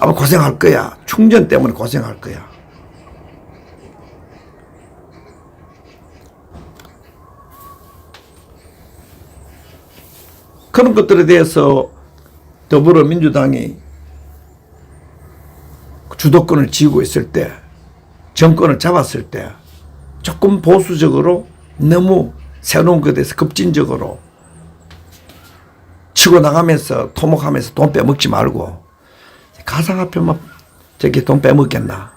아마 고생할 거야. 충전 때문에 고생할 거야. 그런 것들에 대해서 더불어민주당이 주도권을 쥐고 있을 때, 정권을 잡았을 때 조금 보수적으로 너무 새로운 것에 대해서 급진적으로 치고 나가면서 토목하면서 돈 빼먹지 말고 가상화폐만 저렇게 돈 빼먹겠나.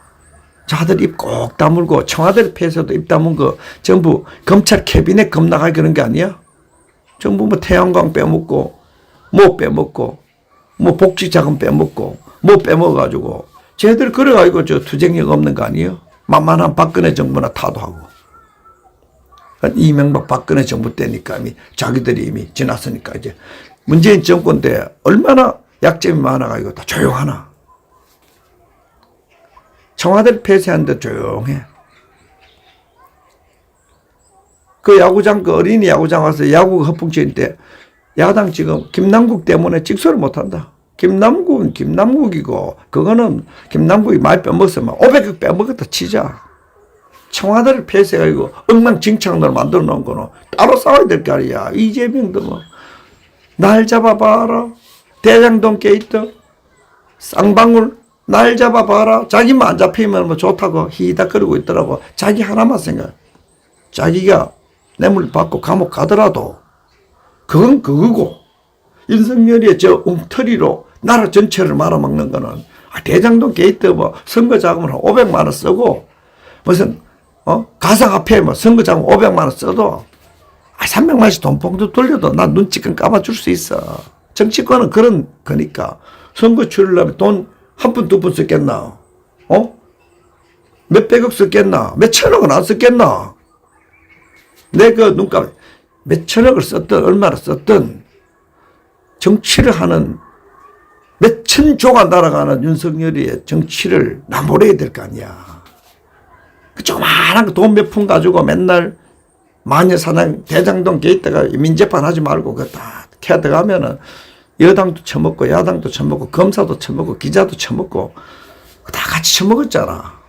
자들 입 꼭 다물고 청와대 폐쇄도 입 다문 거 전부 검찰 캐비넷 겁나가게 그런 게 아니야? 전부 뭐 태양광 빼먹고 뭐 빼먹고 뭐 복지자금 빼먹고 뭐 빼먹어가지고 쟤들 그래가지고 저 투쟁력 없는 거 아니에요? 만만한 박근혜 정부나 타도하고. 이명박 박근혜 정부 때니까 이미 자기들이 이미 지났으니까 이제 문재인 정권 때 얼마나 약점이 많아가지고 다 조용하나. 청와대를 폐쇄하는데 조용해. 그 야구장, 그 어린이 야구장 와서 야구 허풍치는 때 야당 지금 김남국 때문에 직소를 못한다. 김남국은 김남국이고 그거는 김남국이 많이 빼먹었으면 500억 빼먹었다 치자. 청와대를 폐쇄하고 엉망진창으로 만들어 놓은 거는 따로 싸워야 될 거 아니야. 이재명도 뭐 날 잡아봐라. 대장동 게이트, 쌍방울, 날 잡아봐라. 자기만 안 잡히면 뭐 좋다고 히히닥거리고 있더라고. 자기 하나만 생각. 자기가 뇌물 받고 감옥 가더라도 그건 그거고, 윤석열이 저 웅터리로 나라 전체를 말아먹는 거는, 대장동 게이트 뭐 선거 자금을 한 500만 원 쓰고 무슨 가상화폐 뭐 선거 자금 500만 원 써도 300만 원씩 돈봉투 돌려도 난 눈치껏 감아줄 수 있어. 정치권은 그런 거니까. 선거 치르려면 돈 한 푼, 두 푼 썼겠나? 몇백억 썼겠나? 몇천억은 안 썼겠나? 내 그 눈감, 몇천억을 썼든 얼마나 썼든 정치를 하는 몇천조가 날아가는 윤석열이의 정치를 나몰아야 될 거 아니야. 그 조그마한 거 돈 몇 푼 가지고 맨날 마녀사냥 대장동 게이트가 민재판 하지 말고 그거 다 캐 들어가면은 여당도 처먹고 야당도 처먹고 검사도 처먹고 기자도 처먹고 다 같이 처먹었잖아.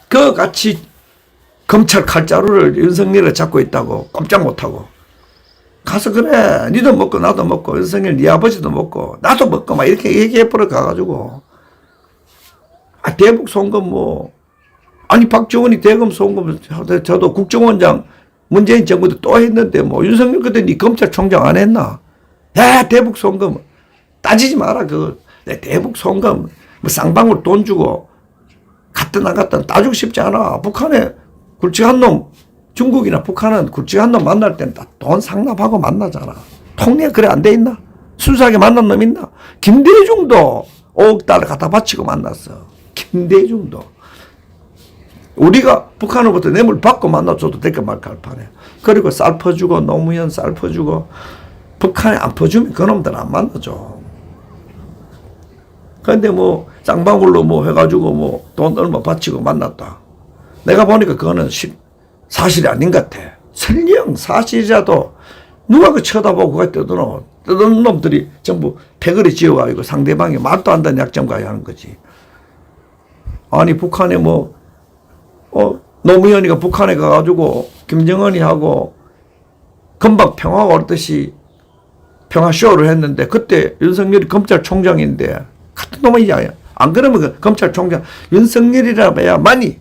그 같이 검찰 칼자루를 윤석열을 잡고 있다고 꼼짝 못하고 가서 그래 니도 먹고 나도 먹고 윤석열 네 아버지도 먹고 나도 먹고 막 이렇게 얘기해버려 가가지고 대북 송금 뭐 아니 박정원이 대검 송금 저도 국정원장 문재인 정부 때 또 했는데 뭐 윤석열 그때 네 검찰총장 안 했나? 야 대북 송금 따지지 마라. 그 대북 송금 뭐 쌍방울 돈 주고 갔든 안 갔든 따지고 싶지 않아. 북한에 굵직한 놈 중국이나 북한은 굵직한 놈 만날 때는 다 돈 상납하고 만나잖아. 통례 그래 안 돼 있나? 순수하게 만난 놈 있나? 김대중도 5억 달러 갖다 바치고 만났어. 김대중도. 우리가 북한으로부터 뇌물 받고 만나줘도 될까 말까 할 판에. 그리고 쌀 퍼주고 노무현 쌀 퍼주고 북한에 안 퍼주면 그놈들 안 만나줘. 그런데 뭐 쌍방울로 뭐 해가지고 뭐 돈 얼마 바치고 만났다. 내가 보니까 그거는 사실이 아닌 것 같아. 설령 사실이라도 누가 그 쳐다보고 그거 뜯어놓은 놈들이 전부 패거리 지어가지고 상대방이 말도 안 되는 약점 가야 하는 거지. 아니 북한에 뭐 노무현이가 북한에 가가지고 김정은이 하고 금방 평화가 오듯이 평화쇼를 했는데 그때 윤석열이 검찰총장인데 같은 놈이야. 안 그러면 그 검찰총장 윤석열이라 봐야만이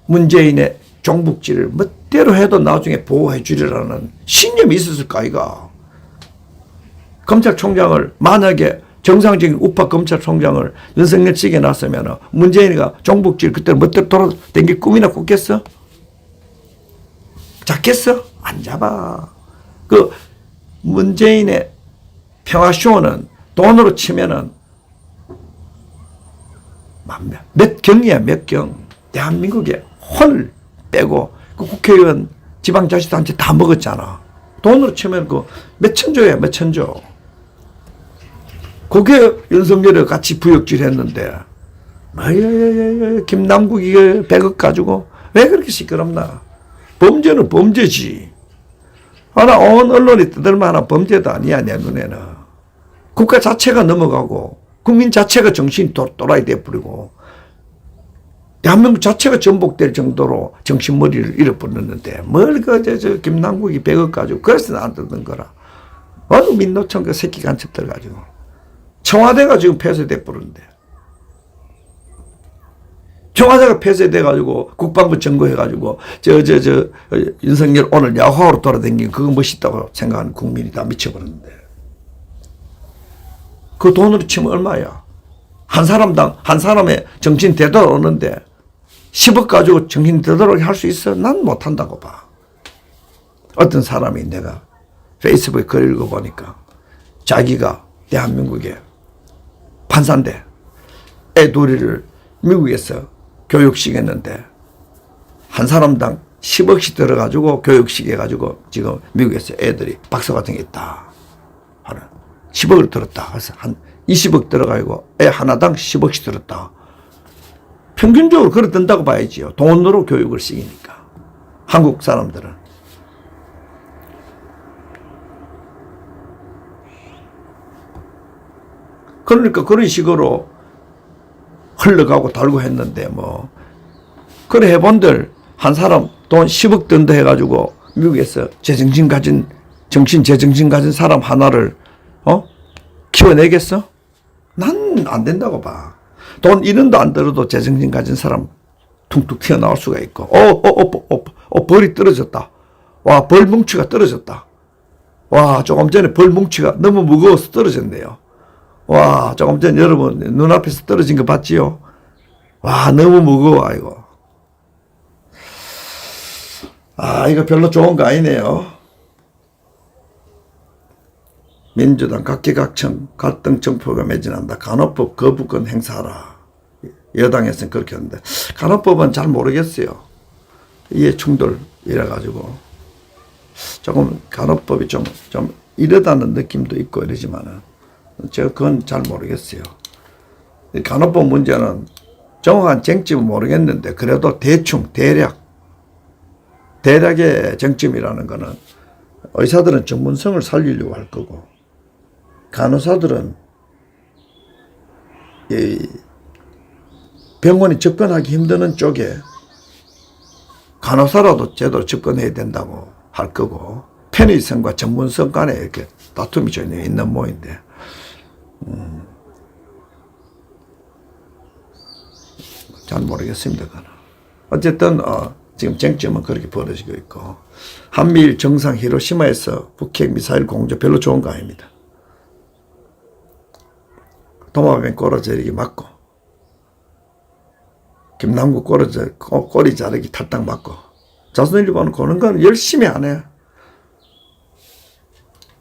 문재인의 종북지를 멋대로 해도 나중에 보호해 주리라는 신념이 있었을까 아이가. 검찰총장을 만약에 정상적인 우파 검찰총장을 윤석열 측에 놨으면 문재인이가 종북질 그때 멋대로 돌아다닐 꿈이나 꿨겠어? 잡겠어? 안 잡아. 그 문재인의 평화쇼는 돈으로 치면은 몇 경이야 몇 경. 대한민국에 혼을 빼고 그 국회의원 지방자치단체 다 먹었잖아. 돈으로 치면 그 몇천조야 몇천조. 그게 윤석열이 같이 부역질 했는데, 김남국이 100억 가지고 왜 그렇게 시끄럽나? 범죄는 범죄지. 하나, 온 언론이 떠들만한 범죄도 아니야, 내 눈에는. 국가 자체가 넘어가고, 국민 자체가 정신이 또라이 돼버리고, 대한민국 자체가 전복될 정도로 정신머리를 잃어버렸는데, 김남국이 100억 가지고, 그래서 안 듣는 거라. 어느 민노총 그 새끼 간첩들 가지고. 청와대가 지금 폐쇄돼 버렸는데. 청와대가 폐쇄돼가지고 국방부 점거해가지고 윤석열 오늘 야호로 돌아다니는 그거 멋있다고 생각하는 국민이 다 미쳐버렸는데. 그 돈으로 치면 얼마야? 한 사람당 한 사람의 정신 되돌아오는데 10억 가지고 정신 되돌아오게 할 수 있어? 난 못한다고 봐. 어떤 사람이 내가 페이스북에 글 읽어보니까 자기가 대한민국에 판사인데 애 둘이를 미국에서 교육시켰는데 한 사람당 10억씩 들어가지고 교육시켜가지고 지금 미국에서 애들이 박사 같은 게 있다. 10억을 들었다. 그래서 한 20억 들어가고 애 하나당 10억씩 들었다. 평균적으로 그래 든다고 봐야지요. 돈으로 교육을 시키니까. 한국 사람들은. 그러니까 그런 식으로 흘러가고 달고 했는데 뭐 그래 해본들 한 사람 돈 10억 든다 해가지고 미국에서 제정신 가진 제정신 가진 사람 하나를 키워내겠어? 난 안 된다고 봐. 돈 1원도 안 들어도 제정신 가진 사람 퉁퉁 튀어나올 수가 있고, 벌이 떨어졌다. 와, 벌 뭉치가 떨어졌다. 와, 조금 전에 벌 뭉치가 너무 무거워서 떨어졌네요. 와, 조금 전에 여러분 눈앞에서 떨어진 거 봤지요? 와, 너무 무거워, 이거. 이거 별로 좋은 거 아니네요. 민주당 각계각층 갈등 정포가 매진한다. 간호법 거부권 행사하라. 여당에서는 그렇게 하는데 간호법은 잘 모르겠어요. 이해 충돌 이래가지고 조금 간호법이 좀 이러다는 느낌도 있고 이러지만은 제가 그건 잘 모르겠어요. 간호법 문제는 정확한 쟁점은 모르겠는데 그래도 대충 대략의 쟁점이라는 거는 의사들은 전문성을 살리려고 할 거고 간호사들은 병원이 접근하기 힘드는 쪽에 간호사라도 제대로 접근해야 된다고 할 거고 편의성과 전문성 간에 이렇게 다툼이 전혀 있는 모인데 잘 모르겠습니다. 어쨌든 지금 쟁점은 그렇게 벌어지고 있고 한미일 정상 히로시마에서 북핵 미사일 공조 별로 좋은 거 아닙니다. 도마뱀 꼬리 맞고 김남국 꼬리 자르기 탈당 맞고 조선일보는 그런 건 열심히 안 해.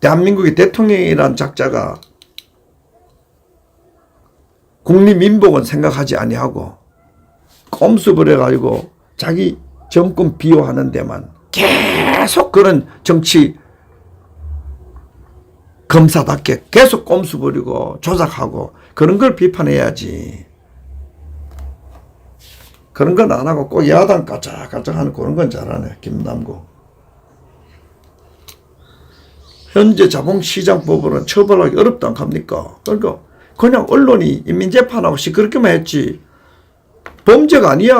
대한민국의 대통령이란 작자가 국립민복은 생각하지 아니하고 꼼수 부려가지고 자기 정권 비호하는 데만 계속 그런 정치 검사답게 계속 꼼수 부리고 조작하고 그런 걸 비판해야지. 그런 건 안 하고 꼭 야당 까짝까짝 하는 그런 건 잘하네. 김남국. 현재 자본시장법으로는 처벌하기 어렵다 안 합니까? 그러니까 그냥 언론이 인민재판하고 시끄럽게만 했지 범죄가 아니야.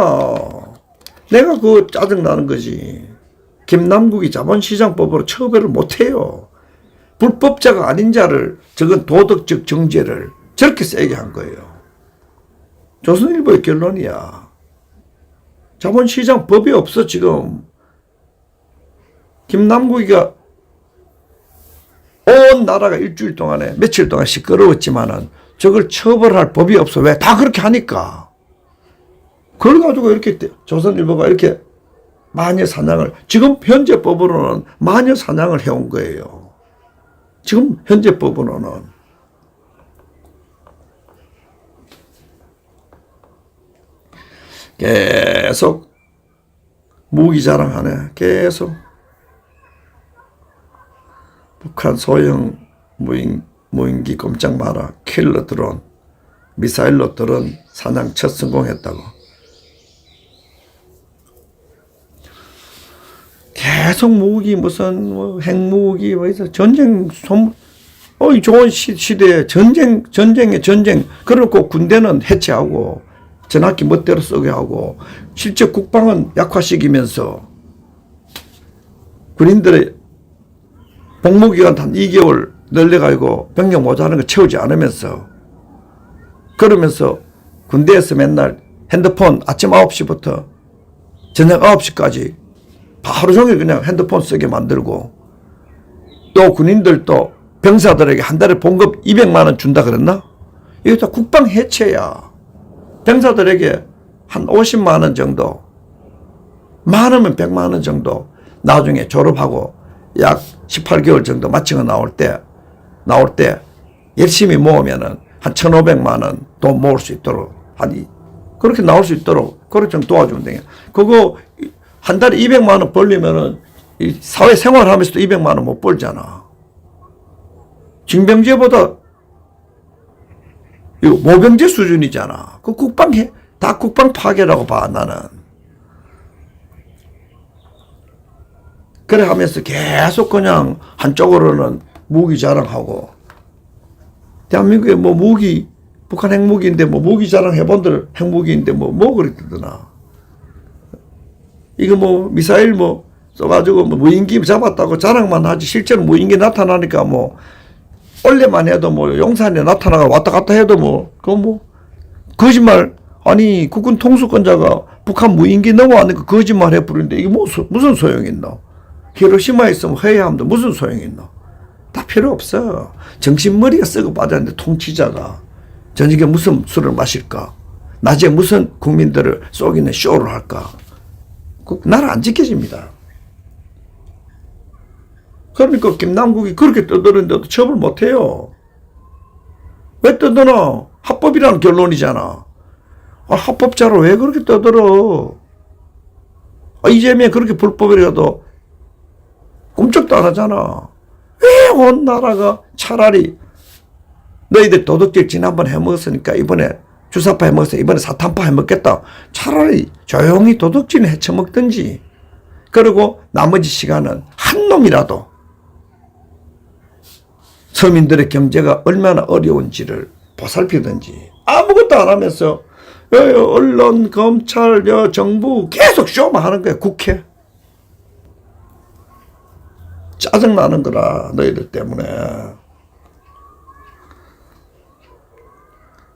내가 그거 짜증나는 거지. 김남국이 자본시장법으로 처벌을 못해요. 불법자가 아닌 자를 저건 도덕적 정죄를 저렇게 세게 한 거예요. 조선일보의 결론이야. 자본시장 법이 없어 지금. 김남국이가 온 나라가 일주일 동안에 며칠 동안 시끄러웠지만은 저걸 처벌할 법이 없어. 왜? 다 그렇게 하니까. 그걸 가지고 이렇게 조선일보가 이렇게 마녀 사냥을 지금 현재 법으로는 마녀 사냥을 해온 거예요. 지금 현재 법으로는 계속 무기 자랑하네. 계속 북한 소형 무인기 꼼짝 마라. 킬러 드론 미사일로 드론 사냥 첫 성공했다고. 계속 무기 무슨 핵무기 전쟁 좋은 시대에 전쟁에 전쟁 그러고 군대는 해체하고 전학기 멋대로 쓰게 하고 실제 국방은 약화시키면서 군인들의 복무기간 한 2개월 늘려가지고 병력 모자라는 거 채우지 않으면서 그러면서 군대에서 맨날 핸드폰 아침 9시부터 저녁 9시까지 하루 종일 그냥 핸드폰 쓰게 만들고 또 군인들도 병사들에게 한 달에 봉급 200만 원 준다 그랬나? 이거 다 국방 해체야. 병사들에게 한 50만 원 정도 많으면 100만 원 정도 나중에 졸업하고 약 18개월 정도 마치고 나올 때 열심히 모으면은 한 1,500만 원 돈 모을 수 있도록 그렇게 나올 수 있도록 그렇게 좀 도와주면 되겠네. 그거 한 달에 200만 원 벌리면은 이 사회 생활하면서도 200만 원 못 벌잖아. 징병제보다 이거 모병제 수준이잖아. 그 다 국방 파괴라고 봐 나는. 그래 하면서 계속 그냥 한쪽으로는 무기 자랑하고 대한민국에 뭐 무기 북한 핵무기인데 뭐 무기 자랑 해본들 핵무기인데 뭐 그랬더나. 이거 뭐 미사일 뭐 써가지고 뭐 무인기 잡았다고 자랑만 하지 실제로 무인기 나타나니까 뭐 원래만 해도 뭐 용산에 나타나가 왔다 갔다 해도 뭐 그거 뭐 거짓말. 아니 국군 통수권자가 북한 무인기 넘어왔는 거 거짓말 해버리는데 이게 무슨 소용이 있노? 히로시마에 있으면 회의하면 무슨 소용이 있노? 다 필요 없어. 정신머리가 썩어 빠졌는데 통치자가 저녁에 무슨 술을 마실까? 낮에 무슨 국민들을 속이는 쇼를 할까? 나라 안 지켜집니다. 그러니까 김남국이 그렇게 떠드는데도 처벌 못해요. 왜 떠드나? 합법이라는 결론이잖아. 합법자로 왜 그렇게 떠들어? 이재명이 그렇게 불법이라도 꿈쩍도 안 하잖아. 왜 온 나라가 차라리 너희들 도둑질 지난번 해먹었으니까 이번에 주사파 해먹었어. 이번에 사탄파 해먹겠다. 차라리 조용히 도둑질 해쳐먹든지. 그리고 나머지 시간은 한 놈이라도 서민들의 경제가 얼마나 어려운지를 보살피든지. 아무것도 안 하면서 언론, 검찰, 정부 계속 쇼만 하는 거야. 국회. 짜증나는 거라 너희들 때문에.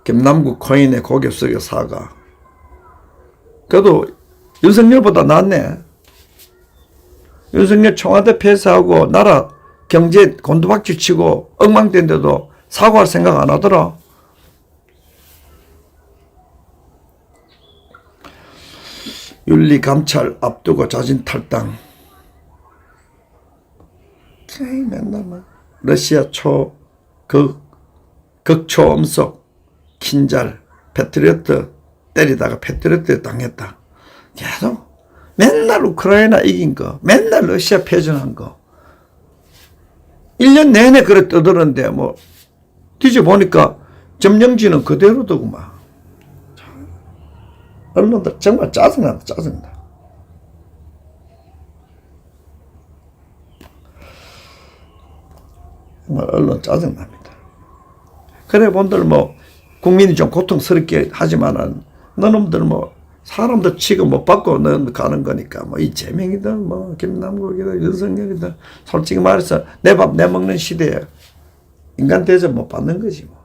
김남국 코인의 고개 속에 사과. 그래도 윤석열보다 낫네. 윤석열 청와대 폐쇄하고 나라 경제 곤두박질 치고 엉망된데도 사과할 생각 안 하더라. 윤리감찰 앞두고 자진 탈당. 맨날 러시아 극초음속 킨잘 패트리어트 때리다가 패트리어트 당했다. 계속 맨날 우크라이나 이긴 거, 맨날 러시아 패전한 거. 1년 내내 그래 떠드는데 뭐 뒤져보니까 점령지는 그대로더구만. 언론들 정말 짜증난다. 짜증나. 정말 언론 짜증납니다. 그래 본들 뭐 국민이 좀 고통스럽게 하지만은 너놈들 뭐 사람들 취급 못 받고 너 가는 거니까 뭐 이재명이든 뭐 김남국이든 윤석열이든 솔직히 말해서 내 밥 내 먹는 시대에 인간 대접 못 받는 거지 뭐.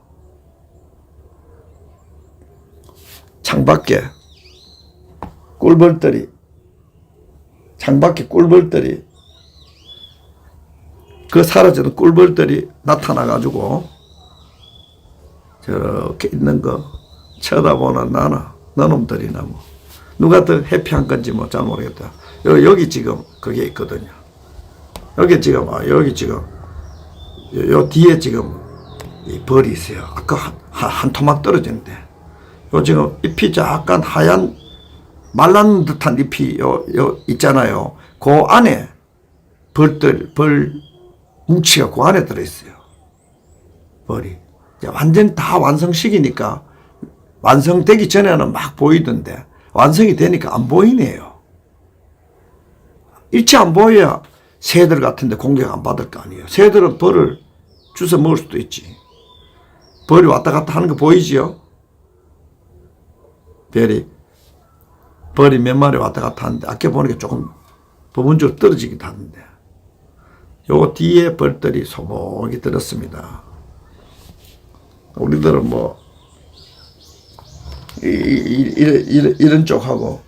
창밖에 꿀벌들이 창밖에 꿀벌들이 그 사라지는 꿀벌들이 나타나가지고 저렇게 있는 거 쳐다보는 나나 너놈들이나 뭐 누가 더 해피한 건지 뭐 잘 모르겠다. 여기 지금 그게 있거든요. 여기 지금 요 뒤에 지금 이 벌이 있어요. 아까 한 토막 떨어졌는데 요 지금 잎이 약간 하얀 말란 듯한 잎이 요 있잖아요. 그 안에 벌 뭉치가 그 안에 들어있어요. 벌이. 완전 다 완성식이니까 완성되기 전에는 막 보이던데 완성이 되니까 안 보이네요. 일체 안 보여야 새들 같은데 공격 안 받을 거 아니에요. 새들은 벌을 주워 먹을 수도 있지. 벌이 왔다 갔다 하는 거 보이지요? 벌이 몇 마리 왔다 갔다 하는데 아까 보니까 조금 부분적으로 떨어지기도 하는데 요 뒤에 벌들이 소복이 들었습니다. 우리들은 뭐 이런 쪽하고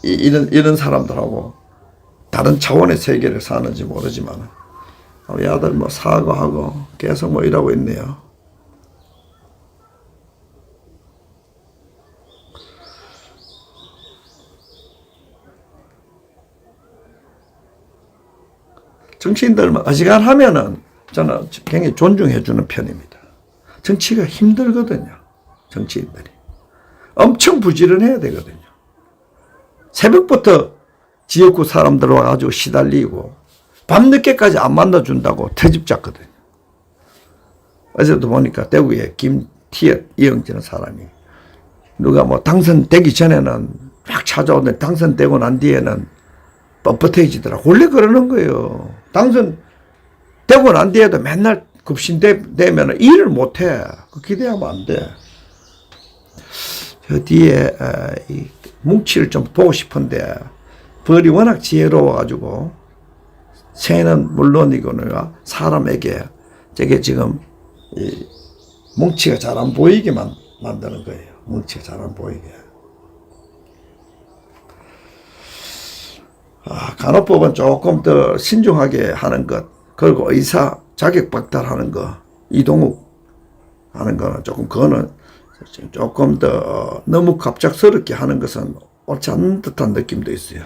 이런 사람들하고 다른 차원의 세계를 사는지 모르지만 우리 아들 뭐 사과하고 계속 뭐 일하고 있네요. 정치인들 어지간하면은 저는 굉장히 존중해 주는 편입니다. 정치가 힘들거든요. 정치인들이. 엄청 부지런해야 되거든요. 새벽부터 지역구 사람들 와가지고 시달리고 밤늦게까지 안 만나준다고 트집 잡거든요. 어제도 보니까 대구에 김티엇 이영진은 사람이 누가 뭐 당선되기 전에는 막 찾아오는데 당선되고 난 뒤에는 뻣뻣해지더라. 원래 그러는 거예요. 당선되고 난 뒤에도 맨날 급신되면 일을 못해. 기대하면 안 돼. 저 뒤에 이 뭉치를 좀 보고 싶은데 벌이 워낙 지혜로워가지고 새는 물론이거니와 사람에게 저게 지금 이 뭉치가 잘 안 보이게만 만드는 거예요. 뭉치가 잘 안 보이게. 간호법은 조금 더 신중하게 하는 것, 그리고 의사 자격 박탈하는 거, 이동욱 하는 거는 조금, 그거는 조금 더 너무 갑작스럽게 하는 것은 옳지 않은 듯한 느낌도 있어요.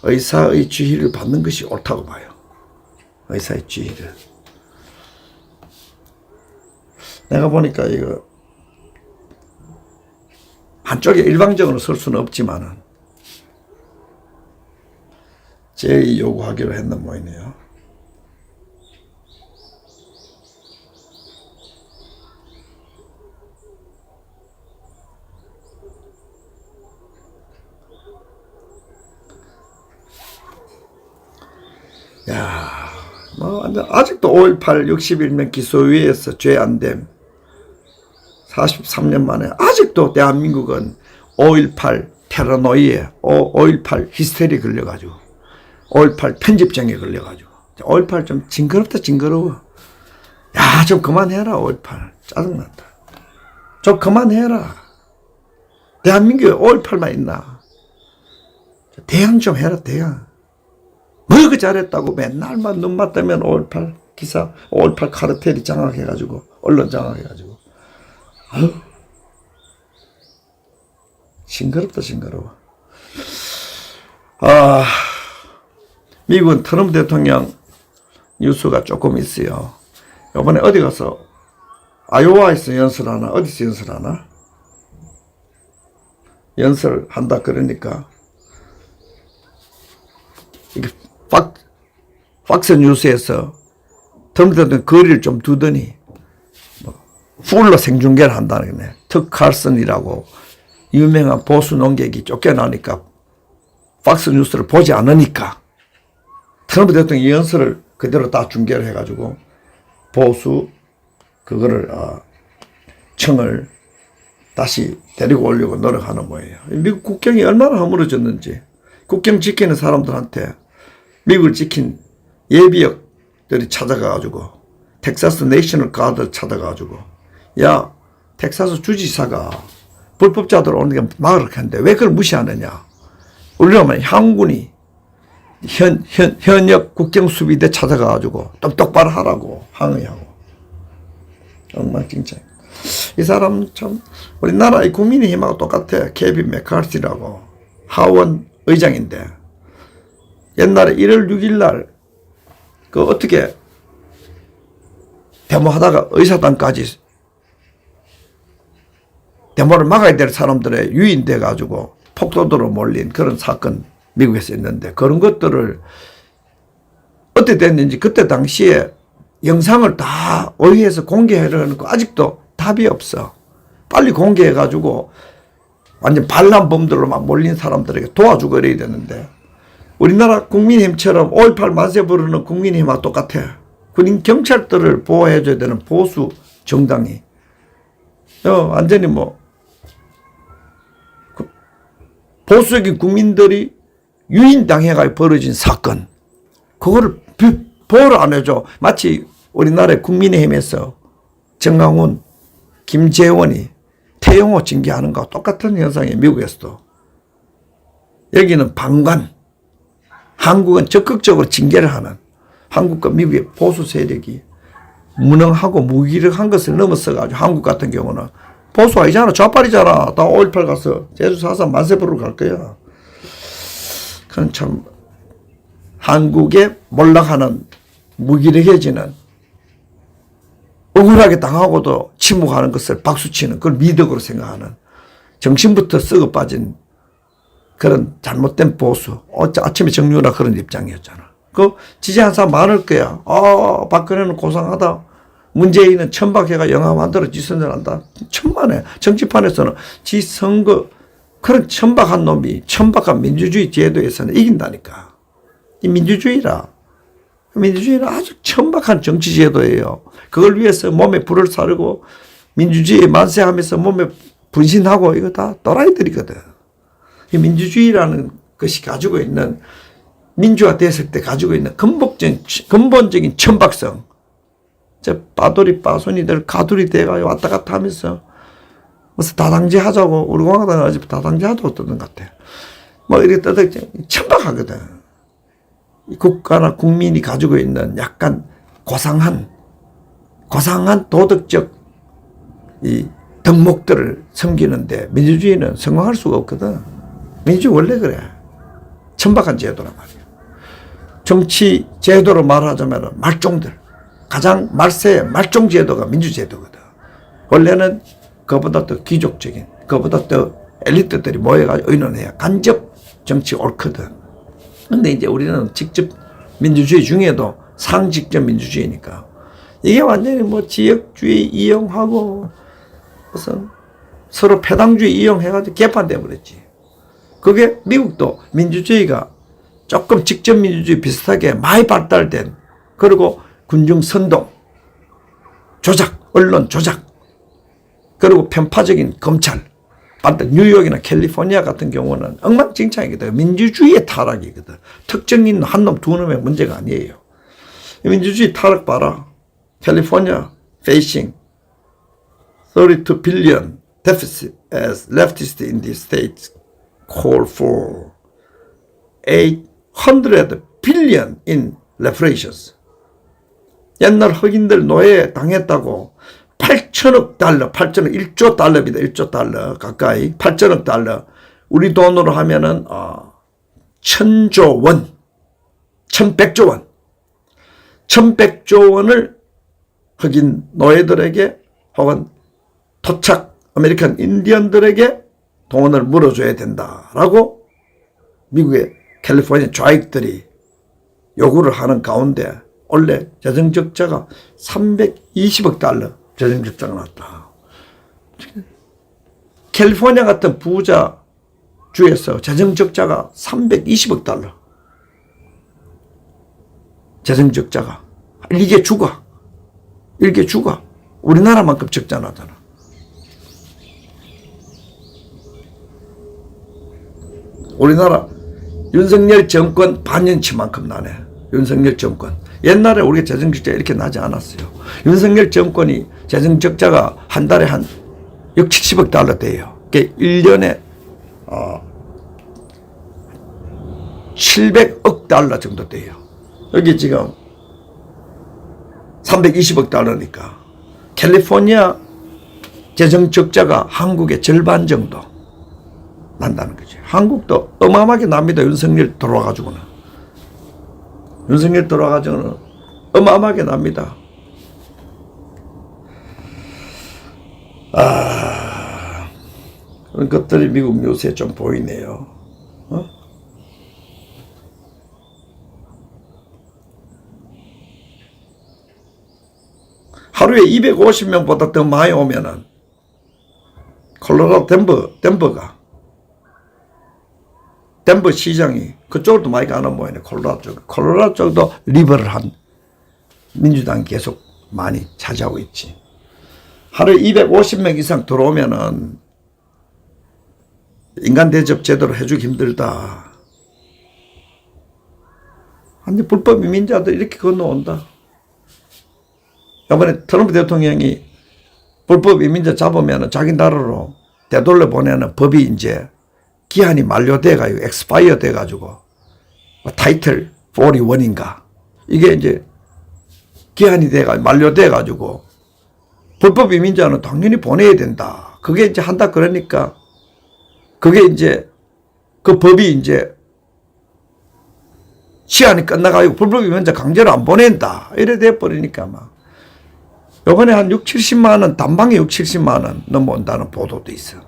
의사의 지휘를 받는 것이 옳다고 봐요. 의사의 지휘를. 내가 보니까 이거 한쪽에 일방적으로 설 수는 없지만은 제의 요구하기로 했는 모이네요. 야, 뭐 아직도 5.18 60일면 기소유예에서 죄 안 됨. 43년 만에 아직도 대한민국은 5.18 테러노이에 5.18 히스테리 걸려가지고 5.18 편집증에 걸려가지고 5.18 좀 징그럽다 징그러워. 야, 좀 그만해라 5.18 짜증난다. 좀 그만해라. 대한민국에 5.18만 있나. 대항 좀 해라 대항. 뭐 그 잘했다고 맨날만 눈 맞다면 5.18 기사 5.18 카르텔이 장악해가지고 언론 장악해가지고 아유, 징그럽다 징그러워. 미국은 트럼프 대통령 뉴스가 조금 있어요. 이번에 어디 가서 아이오와에서 연설하나 어디서 연설하나 연설한다 그러니까 이게 팍스 뉴스에서 트럼프 대통령 거리를 좀 두더니 풀로 생중계를 한다는 거네. 턱 칼슨이라고 유명한 보수 농객이 쫓겨나니까 팍스 뉴스를 보지 않으니까 트럼프 대통령 연설을 그대로 다 중계를 해가지고 보수 그거를 청을 다시 데리고 오려고 노력하는 거예요. 미국 국경이 얼마나 허물어졌는지 국경 지키는 사람들한테 미국을 지킨 예비역들이 찾아가가지고 텍사스 내셔널 가드 찾아가가지고 야 텍사스 주지사가 불법자들 오는 게 막으라고 했는데 왜 그걸 무시하느냐. 우리라면 향군이 현역 국경수비대 찾아가가지고 좀 똑바로 하라고 항의하고. 엉망진창. 이 사람 참 우리나라의 국민의힘하고 똑같아. 케빈 맥카시라고 하원 의장인데 옛날에 1월 6일 날 그 어떻게 데모하다가 의사당까지 데모를 막아야 될 사람들의 유인돼 가지고 폭도도로 몰린 그런 사건 미국에서 있는데 그런 것들을 어떻게 됐는지 그때 당시에 영상을 다 의회에서 공개하려는 거 아직도 답이 없어. 빨리 공개해 가지고 완전 반란범들로 막 몰린 사람들에게 도와주고 이래야 되는데 우리나라 국민의힘처럼 5.18 만세 부르는 국민의힘하고 똑같아. 군인 경찰들을 보호해줘야 되는 보수 정당이 완전히 뭐 보수적인 국민들이 유인당해가 벌어진 사건 그거를 보호를 안 해줘. 마치 우리나라의 국민의힘에서 정강훈, 김재원이 태영호 징계하는 거와 똑같은 현상이 미국에서도. 여기는 방관, 한국은 적극적으로 징계를 하는 한국과 미국의 보수 세력이 무능하고 무기력한 것을 넘어서가지고 한국 같은 경우는 보수 아니잖아. 좌빨이잖아. 다 5.18 가서 제주 4.3 만세 부르러 갈 거야. 그건 참 한국에 몰락하는 무기력해지는 억울하게 당하고도 침묵하는 것을 박수치는 그걸 미덕으로 생각하는 정신부터 썩어 빠진 그런 잘못된 보수. 아침에 정유라 그런 입장이었잖아. 그 지지한 사람 많을 거야. 박근혜는 고상하다. 문재인은 천박해가 영화 만들어 지선전한다. 천만에. 정치판에서는 지 선거 그런 천박한 놈이 천박한 민주주의 제도에서는 이긴다니까. 이 민주주의는 아주 천박한 정치 제도예요. 그걸 위해서 몸에 불을 사르고 민주주의에 만세하면서 몸에 분신하고 이거 다 또라이들이거든. 이 민주주의라는 것이 가지고 있는 민주화됐을 때 가지고 있는 근본적인 천박성. 저 빠돌이 빠손이들 가두리 돼가지고 왔다 갔다 하면서 무슨 다당제 하자고 우리 공화당은 아직 다당제 하자고 뜨는 것 같아. 뭐 이렇게 떠들지 천박하거든. 국가나 국민이 가지고 있는 약간 고상한 도덕적 이 덕목들을 섬기는데 민주주의는 성공할 수가 없거든. 민주주의 원래 그래. 천박한 제도란 말이야. 정치 제도로 말하자면 말종들. 가장 말세의 말종 제도가 민주제도거든. 원래는 그보다 더 귀족적인, 그보다 더 엘리트들이 모여가지고 의논해야 간접 정치 옳거든. 근데 이제 우리는 직접 민주주의 중에도 상직접 민주주의니까 이게 완전히 뭐 지역주의 이용하고 무슨 서로 패당주의 이용해가지고 개판돼 버렸지. 그게 미국도 민주주의가 조금 직접 민주주의 비슷하게 많이 발달된, 그리고 군중 선동, 조작, 언론 조작, 그리고 편파적인 검찰, 뉴욕이나 캘리포니아 같은 경우는 엉망진창이거든. 민주주의의 타락이거든. 특정인 한 놈, 두 놈의 문제가 아니에요. 민주주의 타락 봐라. 캘리포니아 facing 32 billion deficit as leftists in the state call for 800 billion in reparations. 옛날 흑인들 노예 당했다고 8천억 달러, 1조 달러입니다. 1조 달러 가까이, 8천억 달러. 우리 돈으로 하면은 1000조 원, 1100조 원. 1100조 원을 흑인 노예들에게 혹은 토착 아메리칸 인디언들에게 돈을 물어줘야 된다라고 미국의 캘리포니아 좌익들이 요구를 하는 가운데 원래 재정적자가 320억 달러 재정적자가 났다. 캘리포니아 같은 부자 주에서 재정적자가 320억 달러. 재정적자가. 이게 주가. 이게 주가. 우리나라만큼 적지 않았잖아. 우리나라 윤석열 정권 반년치만큼 나네. 윤석열 정권. 옛날에 우리가 재정적자 이렇게 나지 않았어요. 윤석열 정권이 재정적자가 한 달에 한 6, 70억 달러 돼요. 그게 1년에 700억 달러 정도 돼요. 여기 지금 320억 달러니까 캘리포니아 재정적자가 한국의 절반 정도 난다는 거지. 한국도 어마어마하게 납니다. 윤석열 들어와가지고는. 윤석열 들어와가지고는 어마어마하게 납니다. 그런 것들이 미국 뉴스에 좀 보이네요. 하루에 250명보다 더 많이 오면은 콜로라도 덴버 시장이 그쪽으로도 많이 가는 모양이네. 콜로라도 쪽도 리버럴한 민주당이 계속 많이 차지하고 있지. 하루에 250명 이상 들어오면은 인간 대접 제대로 해주기 힘들다. 아니 불법 이민자들 이렇게 건너온다. 이번에 트럼프 대통령이 불법 이민자 잡으면 자기 나라로 되돌려 보내는 법이 이제 기한이 만료돼가지고 엑스파이어 돼가지고 타이틀 41인가 이게 이제 기한이 돼가지고 만료돼가지고 불법 이민자는 당연히 보내야 된다. 그게 이제 한다 그러니까 그게 이제 그 법이 이제 시한이 끝나가지고 불법 이민자 강제로 안 보낸다. 이래 돼버리니까 막 요번에 한 6, 70만 원, 단방에 6, 70만 원 넘어온다는 보도도 있어.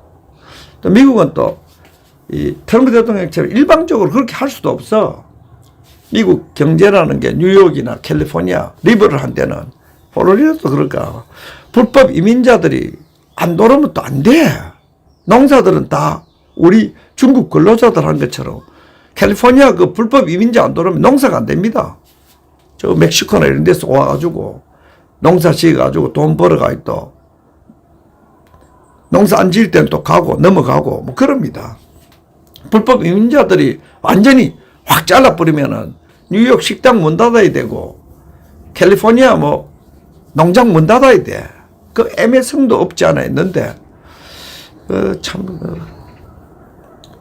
또 미국은 또, 이 트럼프 대통령처럼 일방적으로 그렇게 할 수도 없어. 미국 경제라는 게 뉴욕이나 캘리포니아, 리버럴한 데는, 플로리다도 그럴까. 불법 이민자들이 안 들어오면 또 안 돼. 농사들은 다 우리 중국 근로자들 한 것처럼 캘리포니아 그 불법 이민자 안 들어오면 농사가 안 됩니다. 저 멕시코나 이런 데서 와가지고 농사 지어가지고 돈 벌어가 또 농사 안 지을 때는 또 가고 넘어가고 뭐 그럽니다. 불법 이민자들이 완전히 확 잘라버리면은 뉴욕 식당 문 닫아야 되고 캘리포니아 뭐 농장 문 닫아야 돼. 그 애매성도 없지 않아 있는데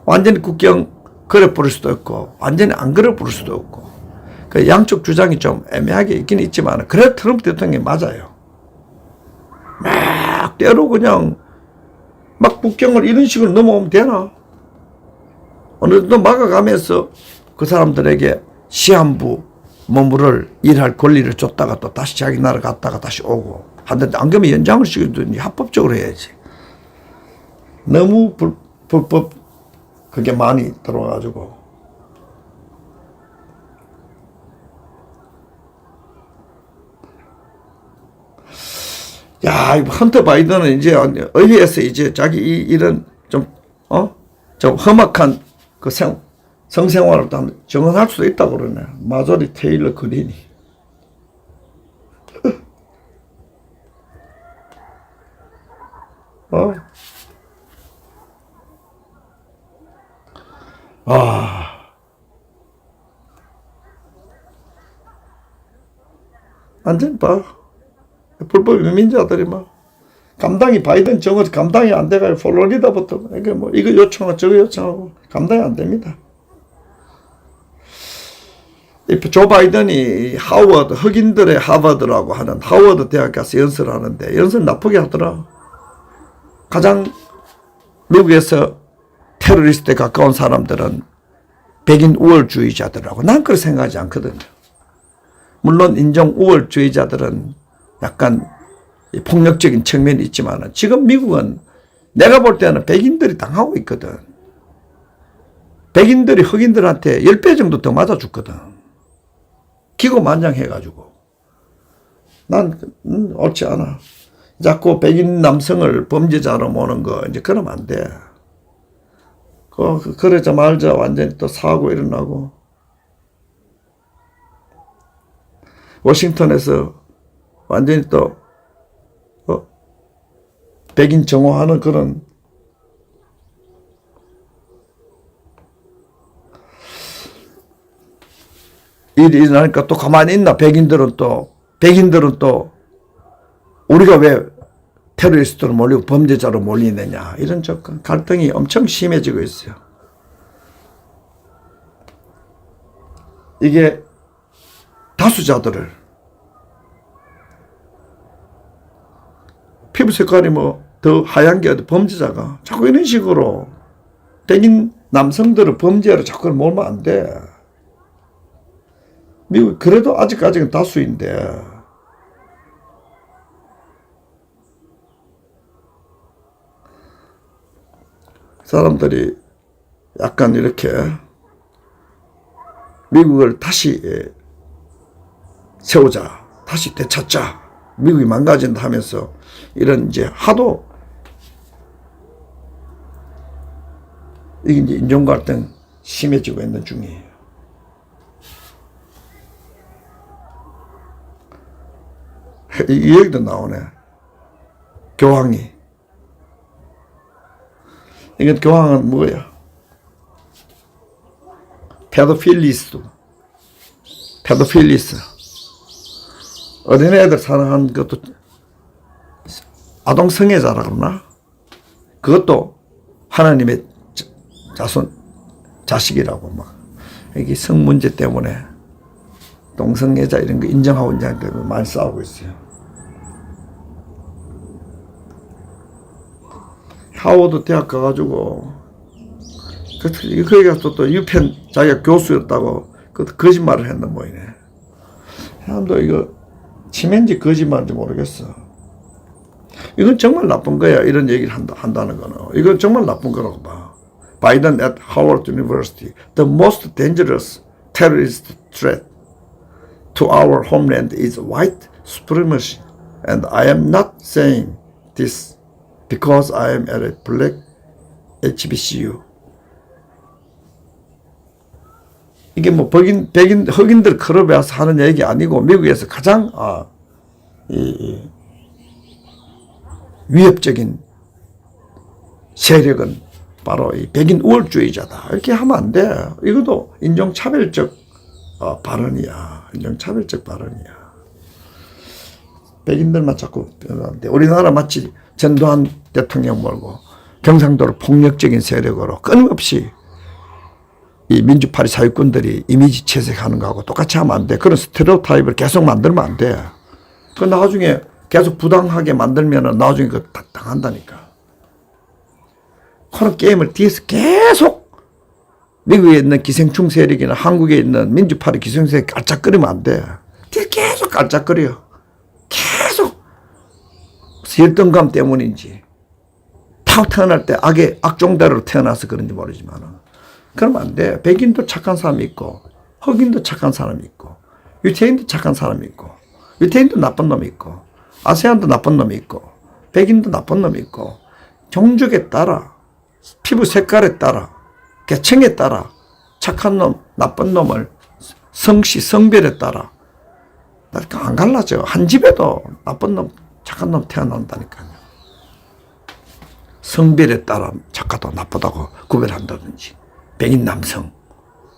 완전히 국경 걸어 버릴 수도 없고 완전히 안 걸어 버릴 수도 없고 그 양쪽 주장이 좀 애매하게 있긴 있지만 그래도 트럼프 대통령이 맞아요. 막 때로 그냥 막 국경을 이런 식으로 넘어오면 되나? 어느 정도 막아가면서 그 사람들에게 시한부 머무를 일할 권리를 줬다가 또 다시 자기 나라 갔다가 다시 오고 하는데 안 그러면 연장을 시키더니 합법적으로 해야지. 너무 불법 그게 많이 들어와가지고 야, 헌터 바이든은 이제 의회에서 이제 자기 이런 좀 험악한 그 성생활을 정언할 수도 있다고 그러네. 마조리 테일러 그린이. 완전 봐. 불법 이민자들이 막 감당이 바이든 정원 감당이 안 돼가지고 플로리다부터 이게 뭐 이거 요청하고 저거 요청하고 감당이 안 됩니다. 조 바이든이 하워드 흑인들의 하버드라고 하는 하워드 대학 가서 연설을 하는데 연설 나쁘게 하더라. 가장 미국에서 테러리스트에 가까운 사람들은 백인 우월주의자들하고 난 그렇게 생각하지 않거든요. 물론 인종 우월주의자들은 약간 폭력적인 측면이 있지만 지금 미국은 내가 볼 때는 백인들이 당하고 있거든. 백인들이 흑인들한테 10배 정도 더 맞아줬거든. 기고만장해가지고. 난 옳지 않아. 자꾸 백인 남성을 범죄자로 모는 거 이제 그러면 안 돼. 그러자 말자 완전히 또 사고 일어나고. 워싱턴에서 완전히 또 백인 정오하는 그런 일이 일어나니까 또 가만히 있나? 백인들은 또 우리가 왜 테러리스트로 몰리고 범죄자로 몰리느냐 이런 접근 갈등이 엄청 심해지고 있어요. 이게 다수자들을 피부 색깔이 뭐 더 하얀 게 범죄자가 자꾸 이런 식으로 백인 남성들을 범죄로 자꾸 몰면 안 돼. 미국 그래도 아직까지는 다수인데 사람들이 약간 이렇게 미국을 다시 세우자, 다시 되찾자, 미국이 망가진다 하면서 이런 이제 하도 이게 이제 인종 갈등 심해지고 있는 중이에요. 이 얘기도 나오네. 교황이. 이건 교황은 뭐야? 페도필리스. 어린애들 사랑하는 것도 아동 성애자라 그러나? 그것도 하나님의 자식이라고 막. 이게 성 문제 때문에 동성애자 이런 거 인정하고 있냐 때문에 많이 싸우고 있어요. 하워드 대학 가가지고 거기 가서 또 유펜 자기가 교수였다고 그 거짓말을 했나 뭐이네. 사람도 이거 치매인지 거짓말인지 모르겠어. 이건 정말 나쁜 거야. 이런 얘기를 한다는 거는. 이건 정말 나쁜 거라고 봐. Biden at Howard University, the most dangerous terrorist threat to our homeland is white supremacy. And I am not saying this because I am at a black HBCU. 이게 뭐 흑인들 클럽에 와서 하는 얘기 아니고 미국에서 가장 위협적인 세력은 바로 이 백인 우월주의자다. 이렇게 하면 안 돼. 이것도 인종차별적 발언이야. 인종차별적 발언이야. 백인들만 자꾸 변하는데 우리나라 마치 전두환 대통령 몰고 경상도를 폭력적인 세력으로 끊임없이 이 민주파리 사회꾼들이 이미지 채색하는 거하고 똑같이 하면 안 돼. 그런 스테레오타입을 계속 만들면 안 돼. 그 나중에 계속 부당하게 만들면 나중에 그거 다 당한다니까. 그런 게임을 뒤에서 계속 미국에 있는 기생충 세력이나 한국에 있는 민주파리 기생충 세력 깔짝거리면 안 돼. 뒤에 계속 깔짝거려. 계속 열등감 때문인지 타고 태어날 때 악종대로 태어나서 그런지 모르지만 그러면 안 돼. 백인도 착한 사람이 있고 흑인도 착한 사람이 있고 유태인도 착한 사람이 있고 유태인도 나쁜 놈이 있고 아세안도 나쁜 놈이 있고 백인도 나쁜 놈이 있고 종족에 따라 피부 색깔에 따라 계층에 따라 착한 놈 나쁜 놈을 성별에 따라 안 갈라져. 한 집에도 나쁜 놈 착한 놈 태어난다니까요. 성별에 따라 착하다 나쁘다고 구별한다든지 백인 남성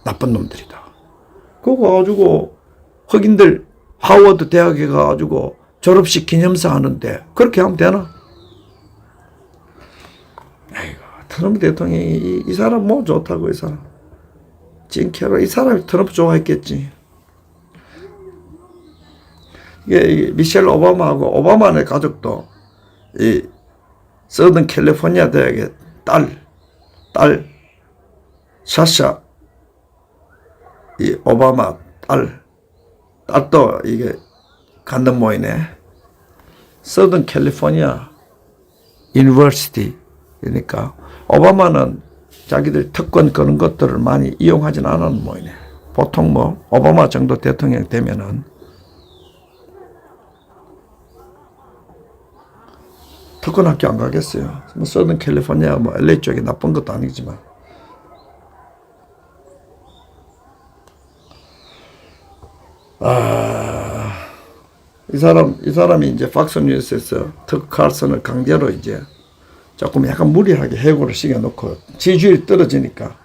나쁜 놈들이다. 그거 가지고 흑인들 하워드 대학에 가가지고 졸업식 기념사 하는데 그렇게 하면 되나? 아이고, 트럼프 대통령이 이 사람 뭐 좋다고 이 사람. 찐캐로 이 사람이 트럼프 좋아했겠지. 이게 미셸 오바마하고 오바마의 가족도 이 서던 캘리포니아 대학의 딸 샤샤 이 오바마 딸도 이게 간단 모이네. 서던 캘리포니아 유니버시티 그러니까 오바마는 자기들 특권 그런 것들을 많이 이용하진 않은 모이네. 보통 뭐 오바마 정도 대통령 되면은 특권 학교 안 가겠어요. 뭐 서던 캘리포니아 뭐 LA 쪽이 나쁜 것도 아니지만. 이 사람이 이제 팍스 뉴스에서 턱 칼슨을 강제로 이제 조금 약간 무리하게 해고를 시켜놓고 지지율이 떨어지니까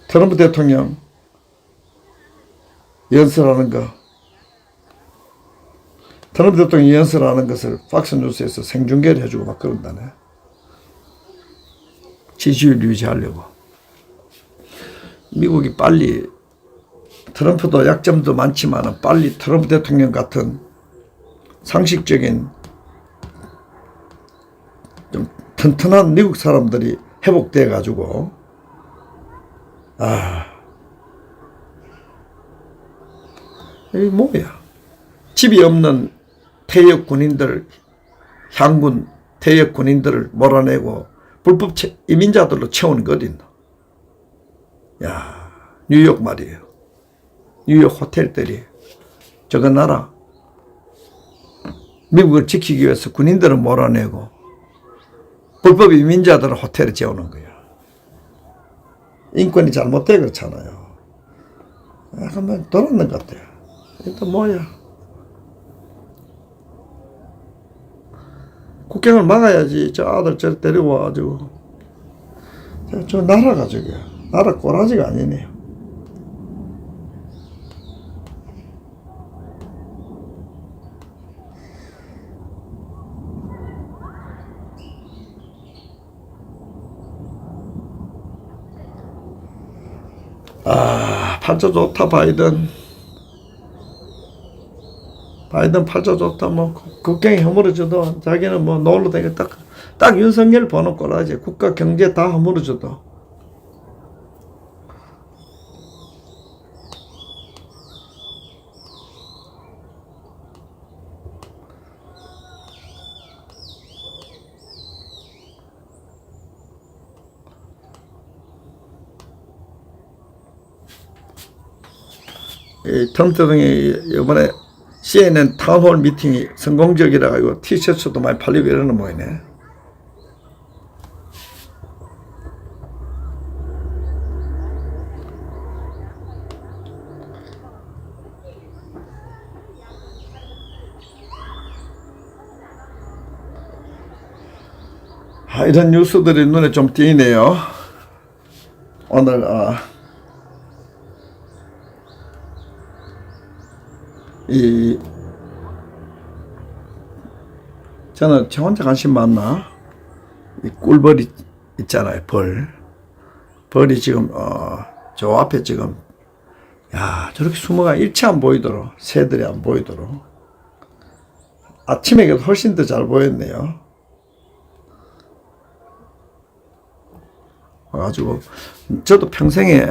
트럼프 대통령 연설하는 거, 트럼프 대통령이 연설하는 것을 팍스 뉴스에서 생중계를 해주고 막 그런다네. 지지율 유지하려고. 미국이 빨리 트럼프도 약점도 많지만 빨리 트럼프 대통령 같은 상식적인 좀 튼튼한 미국 사람들이 회복돼 가지고 이게 뭐야? 집이 없는 퇴역 군인들, 향군 퇴역 군인들을 몰아내고 불법 이민자들로 채우는 거 어딨나? 야, 뉴욕 말이에요. 뉴욕 호텔들이 저거 나라 미국을 지키기 위해서 군인들을 몰아내고 불법 이민자들을 호텔에 재우는 거야. 인권이 잘못돼 그렇잖아요. 약간 돌았는 것 같아요. 이거 뭐야? 국경을 막아야지. 저 아들 저 데리고 와가지고 저 나라가 저게 나라 꼬라지가 아니네요. 팔자 좋다 바이든 팔자 좋다 뭐 국경이 허물어져도 자기는 뭐 놀러 다니고 딱 윤석열 보는 꼴하지. 국가 경제 다 허물어져도 이 트럼프 대통령이 이번에 CNN 타운홀 미팅이 성공적이라 가지고 티셔츠도 많이 팔리고 이러는 모이네. 이런 뉴스들이 눈에 좀 띄네요. 오늘 저는 저 혼자 관심 많나? 이 꿀벌이 있잖아요. 벌이 지금 저 앞에 지금 저렇게 숨어가 일체 안 보이도록, 새들이 안 보이도록. 아침에 훨씬 더 잘 보였네요. 가지고 저도 평생에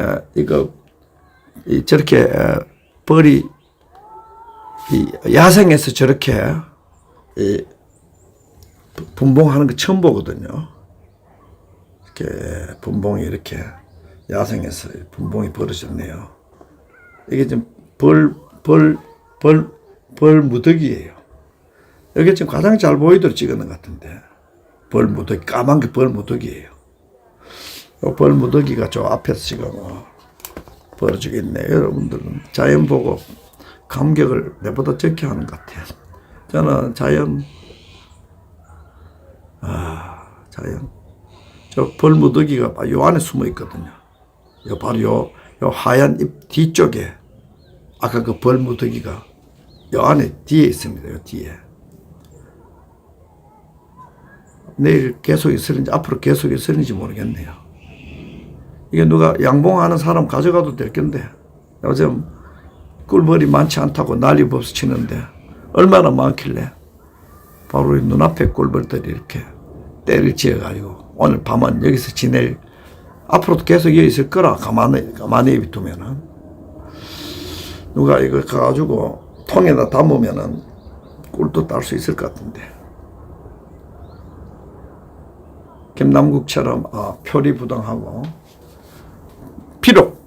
저렇게 벌이 야생에서 저렇게 분봉하는 거 처음 보거든요. 이렇게 분봉이 이렇게 야생에서 분봉이 벌어졌네요. 이게 지금 벌 무더기예요. 여기 지금 가장 잘 보이도록 찍은 것 같은데, 벌 무더기, 까만 게 벌 무더기예요. 벌 무더기가 저 앞에서 지금 벌어지고 있네요. 여러분들은 자연 보고 감격을 내보다 적게 하는 것 같아요. 저는 자연, 저 벌 무더기가 요 안에 숨어 있거든요. 바로 요 하얀 잎 뒤쪽에 아까 그 벌 무더기가 요 안에 뒤에 있습니다. 요 뒤에. 내일 계속 있을는지 앞으로 계속 있을는지 모르겠네요. 이게 누가 양봉하는 사람 가져가도 될 건데, 요즘 꿀벌이 많지 않다고 난리법수 치는데 얼마나 많길래 바로 이 눈앞에 꿀벌들이 이렇게 때를 지어가지고 오늘 밤은 여기서 지낼, 앞으로도 계속 여기 있을 거라 가만히 두면은, 누가 이거 가가지고 통에다 담으면은 꿀도 딸 수 있을 것 같은데, 김남국처럼 표리부동하고, 비록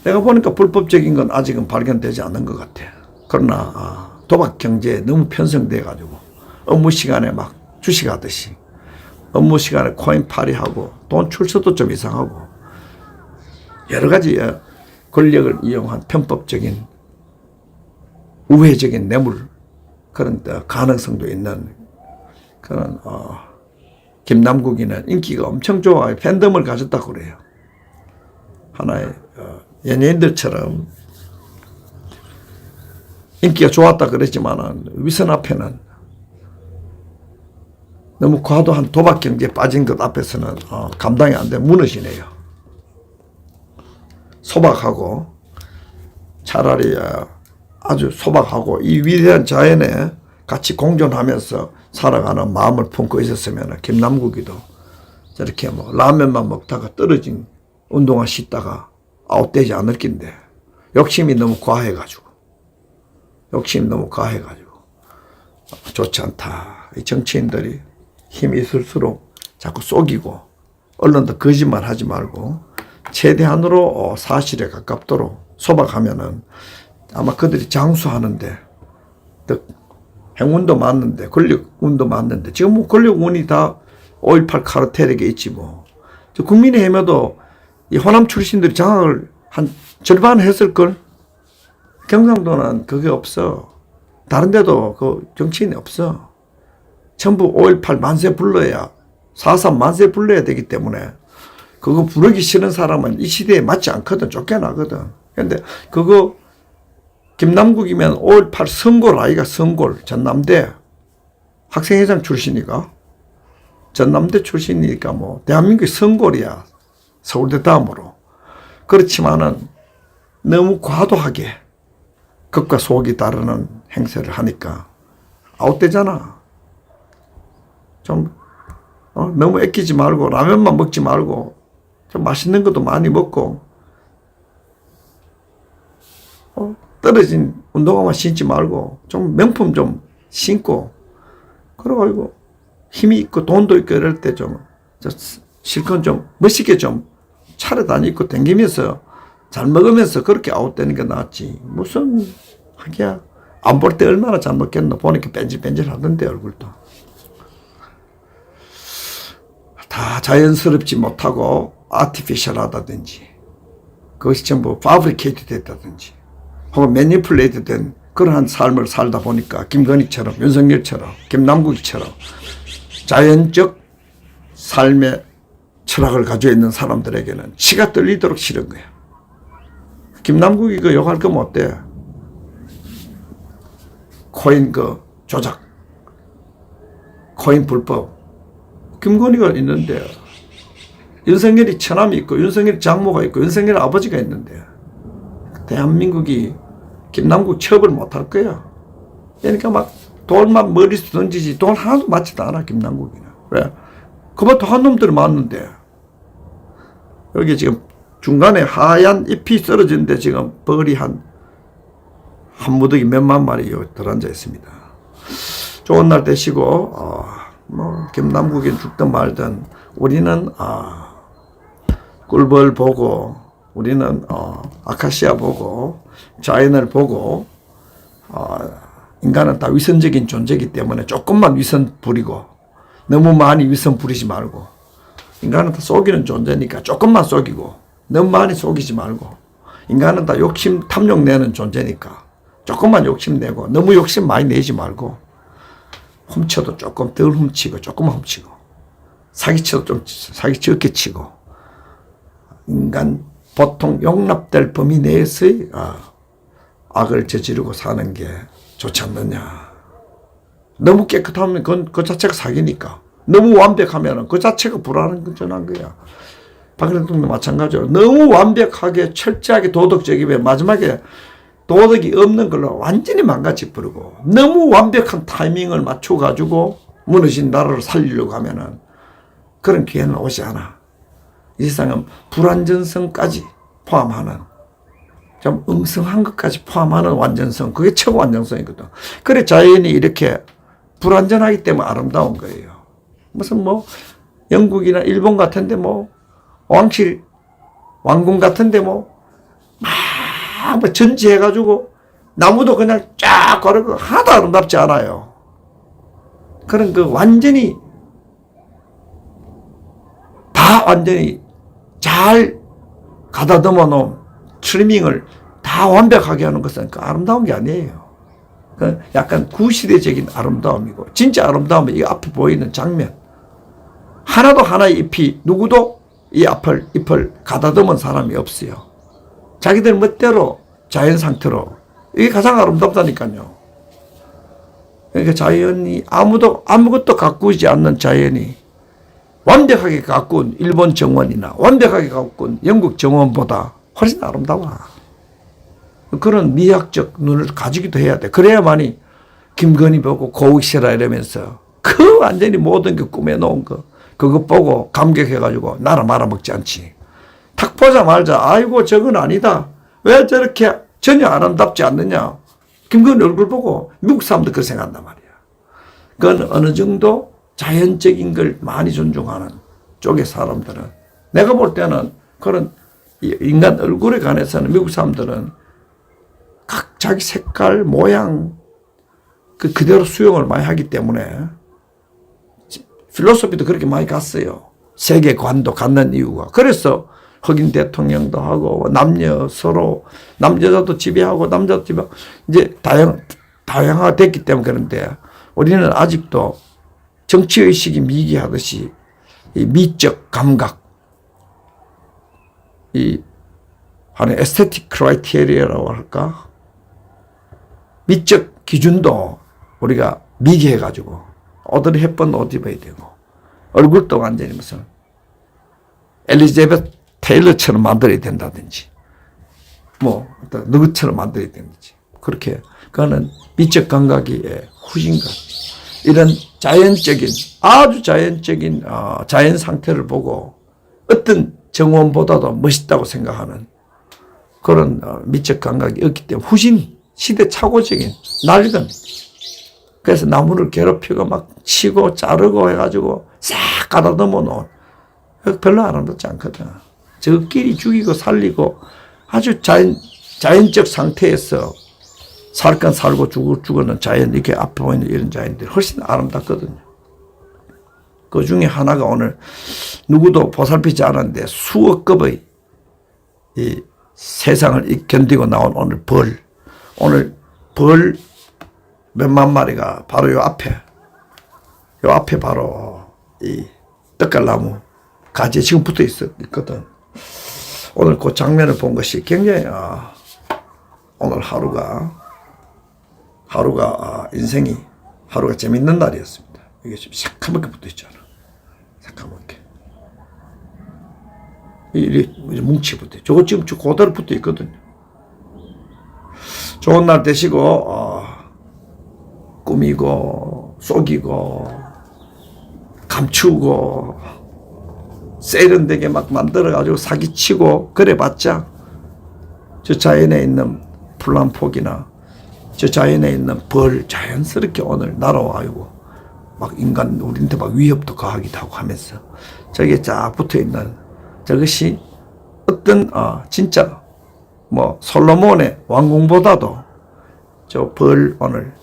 내가 보니까 불법적인 건 아직은 발견되지 않은 것 같아. 그러나 도박 경제에 너무 편성돼 가지고 업무 시간에 막 주식하듯이 업무 시간에 코인 팔이하고 돈 출처도 좀 이상하고 여러 가지 권력을 이용한 편법적인 우회적인 뇌물, 그런 가능성도 있는 그런 김남국이는 인기가 엄청 좋아요. 팬덤을 가졌다고 그래요. 하나의 연예인들처럼 인기가 좋았다 그랬지만은 위선 앞에는 너무 과도한 도박 경제에 빠진 것 앞에서는 감당이 안 돼 무너지네요. 소박하고, 차라리 아주 소박하고 이 위대한 자연에 같이 공존하면서 살아가는 마음을 품고 있었으면 김남국이도 저렇게 뭐 라면만 먹다가 떨어진 운동화 씻다가 아웃되지 않을 낀데, 욕심이 너무 과해가지고 좋지 않다. 이 정치인들이 힘이 있을수록 자꾸 속이고 언론도 거짓말 하지 말고 최대한으로 사실에 가깝도록 소박하면은 아마 그들이 장수하는데, 행운도 맞는데 권력운도 맞는데, 지금 뭐 권력운이 다 5.18 카르텔에게 있지 뭐. 국민의힘에도 이 호남 출신들이 장악을 한 절반 했을걸? 경상도는 그게 없어. 다른 데도 그 정치인이 없어. 전부 5.18 만세 불러야, 4.3 만세 불러야 되기 때문에 그거 부르기 싫은 사람은 이 시대에 맞지 않거든. 쫓겨나거든. 근데 그거 김남국이면 5.18 성골 아이가, 성골. 전남대 학생회장 출신이가, 전남대 출신이니까 뭐 대한민국의 성골이야. 서울대 다음으로. 그렇지만은 너무 과도하게 겉과 속이 다르는 행세를 하니까 아웃되잖아. 좀 너무 애끼지 말고 라면만 먹지 말고 좀 맛있는 것도 많이 먹고 떨어진 운동화만 신지 말고 좀 명품 좀 신고, 그래가지고 힘이 있고 돈도 있고 이럴 때 좀 실컷 좀 멋있게 좀 차려 다니고 댕기면서 잘 먹으면서 그렇게 아웃되는 게 낫지. 무슨 하기야. 안 볼 때 얼마나 잘 먹겠노. 보니까 뺀질뺀질 하던데 얼굴도. 다 자연스럽지 못하고 아티피셜하다든지, 그것이 전부 파브리케이트 됐다든지 혹은 매니플레이트 된 그러한 삶을 살다 보니까 김건희처럼, 윤석열처럼, 김남국이처럼 자연적 삶의 철학을 가지고 있는 사람들에게는 치가 떨리도록 싫은 거야. 김남국이 그 욕할 거면 어때? 코인 그 조작, 코인 불법. 김건희가 있는데, 윤석열이 처남이 있고, 윤석열이 장모가 있고, 윤석열 아버지가 있는데, 대한민국이 김남국 처벌 못할 거야. 그러니까 막 돌만 머리에서 던지지, 돌 하나도 맞지도 않아, 김남국이는. 왜? 그만 더한 놈들이 많은데, 여기 지금 중간에 하얀 잎이 떨어지는데 지금 벌이 한 무더기 몇만 마리 들어앉아 있습니다. 좋은 날 되시고, 김남국이 죽든 말든, 우리는, 꿀벌 보고, 우리는, 아카시아 보고, 자연을 보고, 인간은 다 위선적인 존재이기 때문에 조금만 위선 부리고, 너무 많이 위선 부리지 말고, 인간은 다 속이는 존재니까 조금만 속이고, 너무 많이 속이지 말고, 인간은 다 욕심, 탐욕 내는 존재니까 조금만 욕심 내고, 너무 욕심 많이 내지 말고, 훔쳐도 조금 덜 훔치고, 조금만 훔치고, 사기쳐도 좀 사기 적게 치고, 인간 보통 용납될 범위 내에서의 악을 저지르고 사는 게 좋지 않느냐. 너무 깨끗하면 그 자체가 사기니까. 너무 완벽하면 그 자체가 불안전한 거야. 박근혜 대통령도 마찬가지로 너무 완벽하게 철저하게 도덕적이면 마지막에 도덕이 없는 걸로 완전히 망가져버리고, 너무 완벽한 타이밍을 맞춰가지고 무너진 나라를 살리려고 하면은 그런 기회는 오지 않아. 이 세상은 불완전성까지 포함하는, 좀 엉성한 것까지 포함하는 완전성, 그게 최고 완전성이거든. 그래 자연이 이렇게 불완전하기 때문에 아름다운 거예요. 무슨 영국이나 일본 같은데 왕실 왕궁 같은데 전지해가지고 나무도 그냥 쫙 걸어고 하나도 아름답지 않아요. 그런 그 완전히 다 완전히 잘 가다듬어 놓은 트리밍을 다 완벽하게 하는 것은 그 아름다운 게 아니에요. 그 약간 구시대적인 아름다움이고, 진짜 아름다움은 이 앞에 보이는 장면. 하나도 하나의 잎이, 누구도 이 잎을 가다듬은 사람이 없어요. 자기들 멋대로 자연 상태로. 이게 가장 아름답다니까요. 그러니까 자연이 아무것도 가꾸지 않는 자연이 완벽하게 가꾼 일본 정원이나 완벽하게 가꾼 영국 정원보다 훨씬 아름다워. 그런 미학적 눈을 가지기도 해야 돼. 그래야만이 김건희 보고 고우시라 이러면서 그 완전히 모든 게 꾸며놓은 거, 그거 보고 감격해가지고 나라 말아먹지 않지. 탁 보자마자 아이고 저건 아니다. 왜 저렇게 전혀 아름답지 않느냐. 김건희 얼굴 보고 미국 사람도 그렇게 생각한단 말이야. 그건 어느 정도 자연적인 걸 많이 존중하는 쪽의 사람들은, 내가 볼 때는 그런 인간 얼굴에 관해서는 미국 사람들은 각 자기 색깔, 모양, 그대로 수용을 많이 하기 때문에 필로소피도 그렇게 많이 갔어요. 세계관도 갖는 이유가. 그래서 흑인 대통령도 하고, 남여자도 지배하고, 남자도 지배하고, 이제 다양화가 됐기 때문에 그런데, 우리는 아직도 정치의식이 미개하듯이 이 미적 감각, 하는 에스테틱 크라이테리아라고 할까? 미적 기준도 우리가 미개해가지고, 오드리 헵번 옷 입어야 되고, 얼굴도 완전히 무슨 엘리자베트 테일러처럼 만들어야 된다든지, 어떤 누구처럼 만들어야 되는지, 그렇게, 그거는 미적 감각이 후진감. 이런 자연적인, 아주 자연적인, 자연 상태를 보고 어떤 정원보다도 멋있다고 생각하는 그런 미적 감각이 없기 때문에 후진, 시대착오적인, 낡은. 그래서 나무를 괴롭히고 막 치고 자르고 해가지고 싹 가다듬어 놓은, 별로 아름답지 않거든. 저끼리 죽이고 살리고 아주 자연적 상태에서 살 건 살고 죽어는 자연, 이렇게 앞에 보이는 이런 자연들이 훨씬 아름답거든요. 그 중에 하나가 오늘 누구도 보살피지 않았는데 수억 급의 이 세상을 견디고 나온 오늘 벌. 오늘 벌 몇만 마리가 바로 요 앞에 바로 이 떡갈나무 가지에 지금 붙어 있거든. 오늘 그 장면을 본 것이 굉장히 오늘 하루가 인생이 하루가 재밌는 날이었습니다. 이게 지금 새카맣게 붙어 있잖아. 새카맣게. 이 뭉치 붙어. 저거 지금 그대로 붙어 있거든요. 좋은 날 되시고 꾸미고 속이고 감추고 세련되게 막 만들어가지고 사기치고 그래봤자 저 자연에 있는 풀란폭이나 저 자연에 있는 벌 자연스럽게 오늘 날아와요. 막 인간 우리한테 막 위협도 가하기도 하고 하면서 저게 쫙 붙어있는 저것이 어떤 진짜 뭐 솔로몬의 왕궁보다도 저 벌 오늘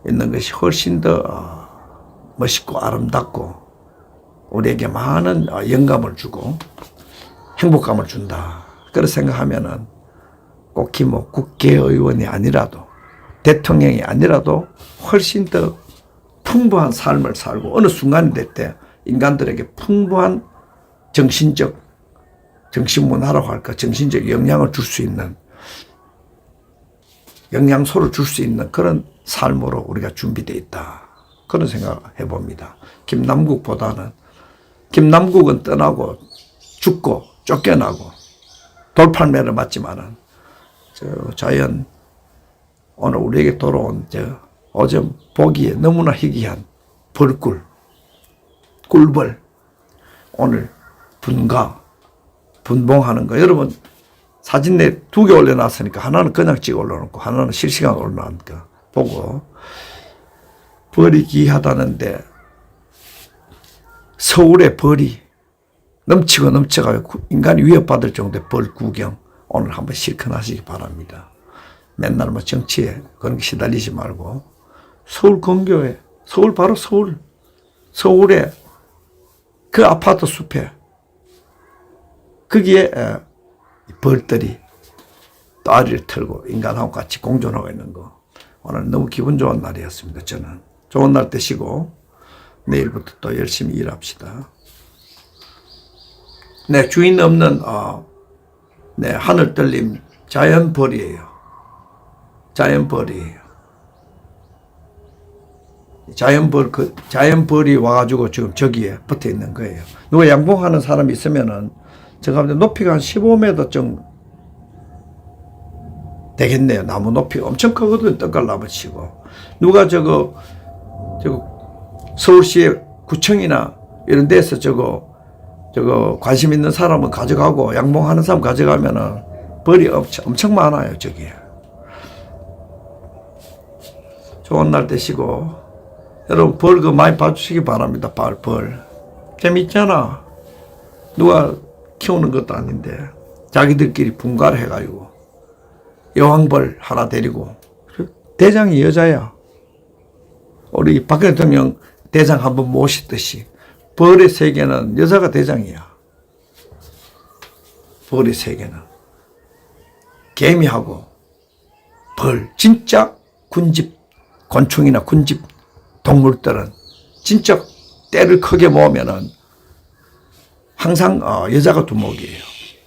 있는 것이 훨씬 더 멋있고 아름답고 우리에게 많은 영감을 주고 행복감을 준다. 그렇게 생각하면은 꼭 뭐 국회의원이 아니라도 대통령이 아니라도 훨씬 더 풍부한 삶을 살고 어느 순간이 될 때 인간들에게 풍부한 정신문화라고 할까 정신적 영향을 줄 수 있는 영양소를 줄 수 있는 그런 삶으로 우리가 준비되어 있다. 그런 생각을 해봅니다. 김남국은 떠나고 죽고 쫓겨나고 돌팔매를 맞지만은 자연 오늘 우리에게 돌아온 오점 보기에 너무나 희귀한 꿀벌 오늘 분봉하는 거 여러분 사진 내 2개 올려놨으니까 하나는 그냥 찍어 올려놓고 하나는 실시간 올려놓으니까 보고 벌이 귀하다는데 서울의 벌이 넘치고 넘쳐가지고 인간이 위협받을 정도의 벌 구경 오늘 한번 실컷 하시기 바랍니다. 맨날 뭐 정치에 그런 게 시달리지 말고 서울 근교에 바로 서울에 그 아파트 숲에 거기에 벌들이 따리를 털고 인간하고 같이 공존하고 있는 거 오늘 너무 기분 좋은 날이었습니다. 저는 좋은 날 되시고 내일부터 또 열심히 일합시다. 네, 주인 없는 하늘 떨림 자연벌이에요. 자연벌이 와가지고 지금 저기에 붙어 있는 거예요. 누가 양봉하는 사람이 있으면은 제가 높이가 한 15m 정도 되겠네요. 나무 높이가 엄청 크거든. 떡갈나무 치고. 누가 저거 서울시의 구청이나 이런 데서 저거 관심 있는 사람은 가져가고 양봉하는 사람 가져가면은 벌이 엄청 많아요. 저기에. 좋은 날 되시고 여러분 벌 많이 봐주시기 바랍니다. 벌 재밌잖아. 누가 키우는 것도 아닌데 자기들끼리 분가를 해가지고 여왕벌 하나 데리고 대장이 여자야. 우리 박 대통령 대장 한번 모시듯이 벌의 세계는 여자가 대장이야. 벌의 세계는 개미하고 벌 진짜 군집 곤충이나 군집 동물들은 진짜 때를 크게 모으면은 항상 여자가 두목이에요.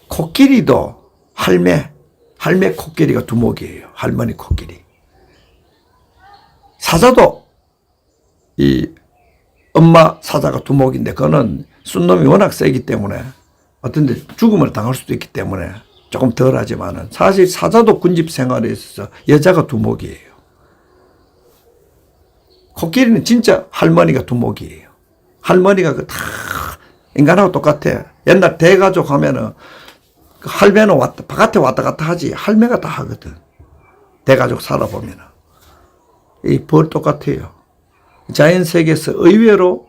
코끼리도 할매 코끼리가 두목이에요. 할머니 코끼리. 사자도 이 엄마 사자가 두목인데 그거는 순놈이 워낙 세기 때문에 어떤 데 죽음을 당할 수도 있기 때문에 조금 덜 하지만은 사실 사자도 군집 생활에 있어서 여자가 두목이에요. 코끼리는 진짜 할머니가 두목이에요. 할머니가 다 인간하고 똑같아. 옛날 대가족 하면은 할매는 바깥에 왔다 갔다 하지 할매가 다 하거든. 대가족 살아보면은. 이 벌 똑같아요. 자연 세계에서 의외로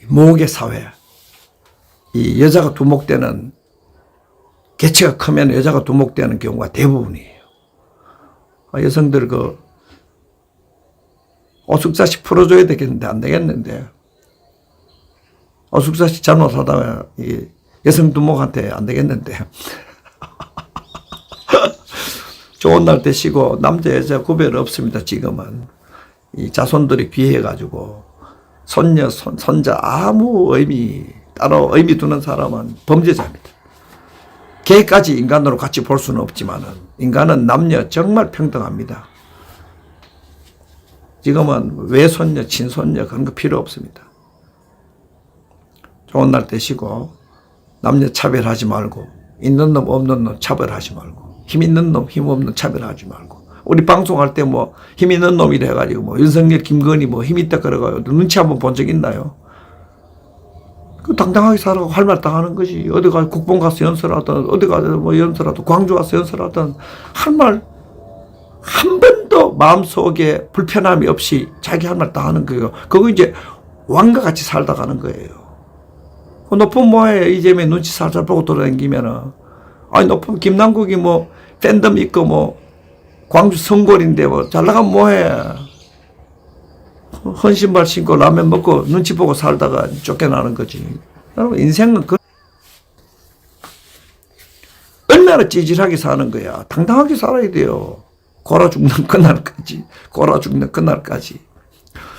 모계 사회. 이 여자가 두목되는 개체가 크면 여자가 두목되는 경우가 대부분이에요. 여성들 오숙사시 풀어줘야 되겠는데 안 되겠는데 오숙사시 잘못하다가 여성 두목한테 안 되겠는데 좋은 날 되시고 남자 여자 구별 없습니다. 지금은 이 자손들이 귀해가지고 손녀, 손자 아무 따로 의미 두는 사람은 범죄자입니다. 개까지 인간으로 같이 볼 수는 없지만은 인간은 남녀 정말 평등합니다. 지금은 외손녀, 친손녀 그런 거 필요 없습니다. 좋은 날 되시고 남녀 차별하지 말고 있는 놈 없는 놈 차별하지 말고 힘 있는 놈 힘 없는 차별하지 말고 우리 방송할 때 뭐 힘 있는 놈이라 해가지고 뭐 윤석열 김건희 뭐 힘 있다 그래가지고 눈치 한번 본 적 있나요? 그 당당하게 살아가고 할 말 다 하는 거지. 어디 가서 국뽕 가서 연설하든 어디 가서 뭐 연설하든 광주 가서 연설하든 할 말 한 번도 마음속에 불편함이 없이 자기 할 말 다 하는 거예요. 그거 이제 왕과 같이 살다 가는 거예요. 높은 뭐해 이재명 눈치 살살 보고 돌아다니면은 아니 높은 김남국이 뭐 팬덤 있고 뭐 광주 성골인데 뭐 잘 나가면 뭐해 헌신발 신고 라면 먹고 눈치 보고 살다가 쫓겨나는 거지. 여러분 인생은 얼마나 찌질하게 사는 거야. 당당하게 살아야 돼요. 골아 죽는 그날까지.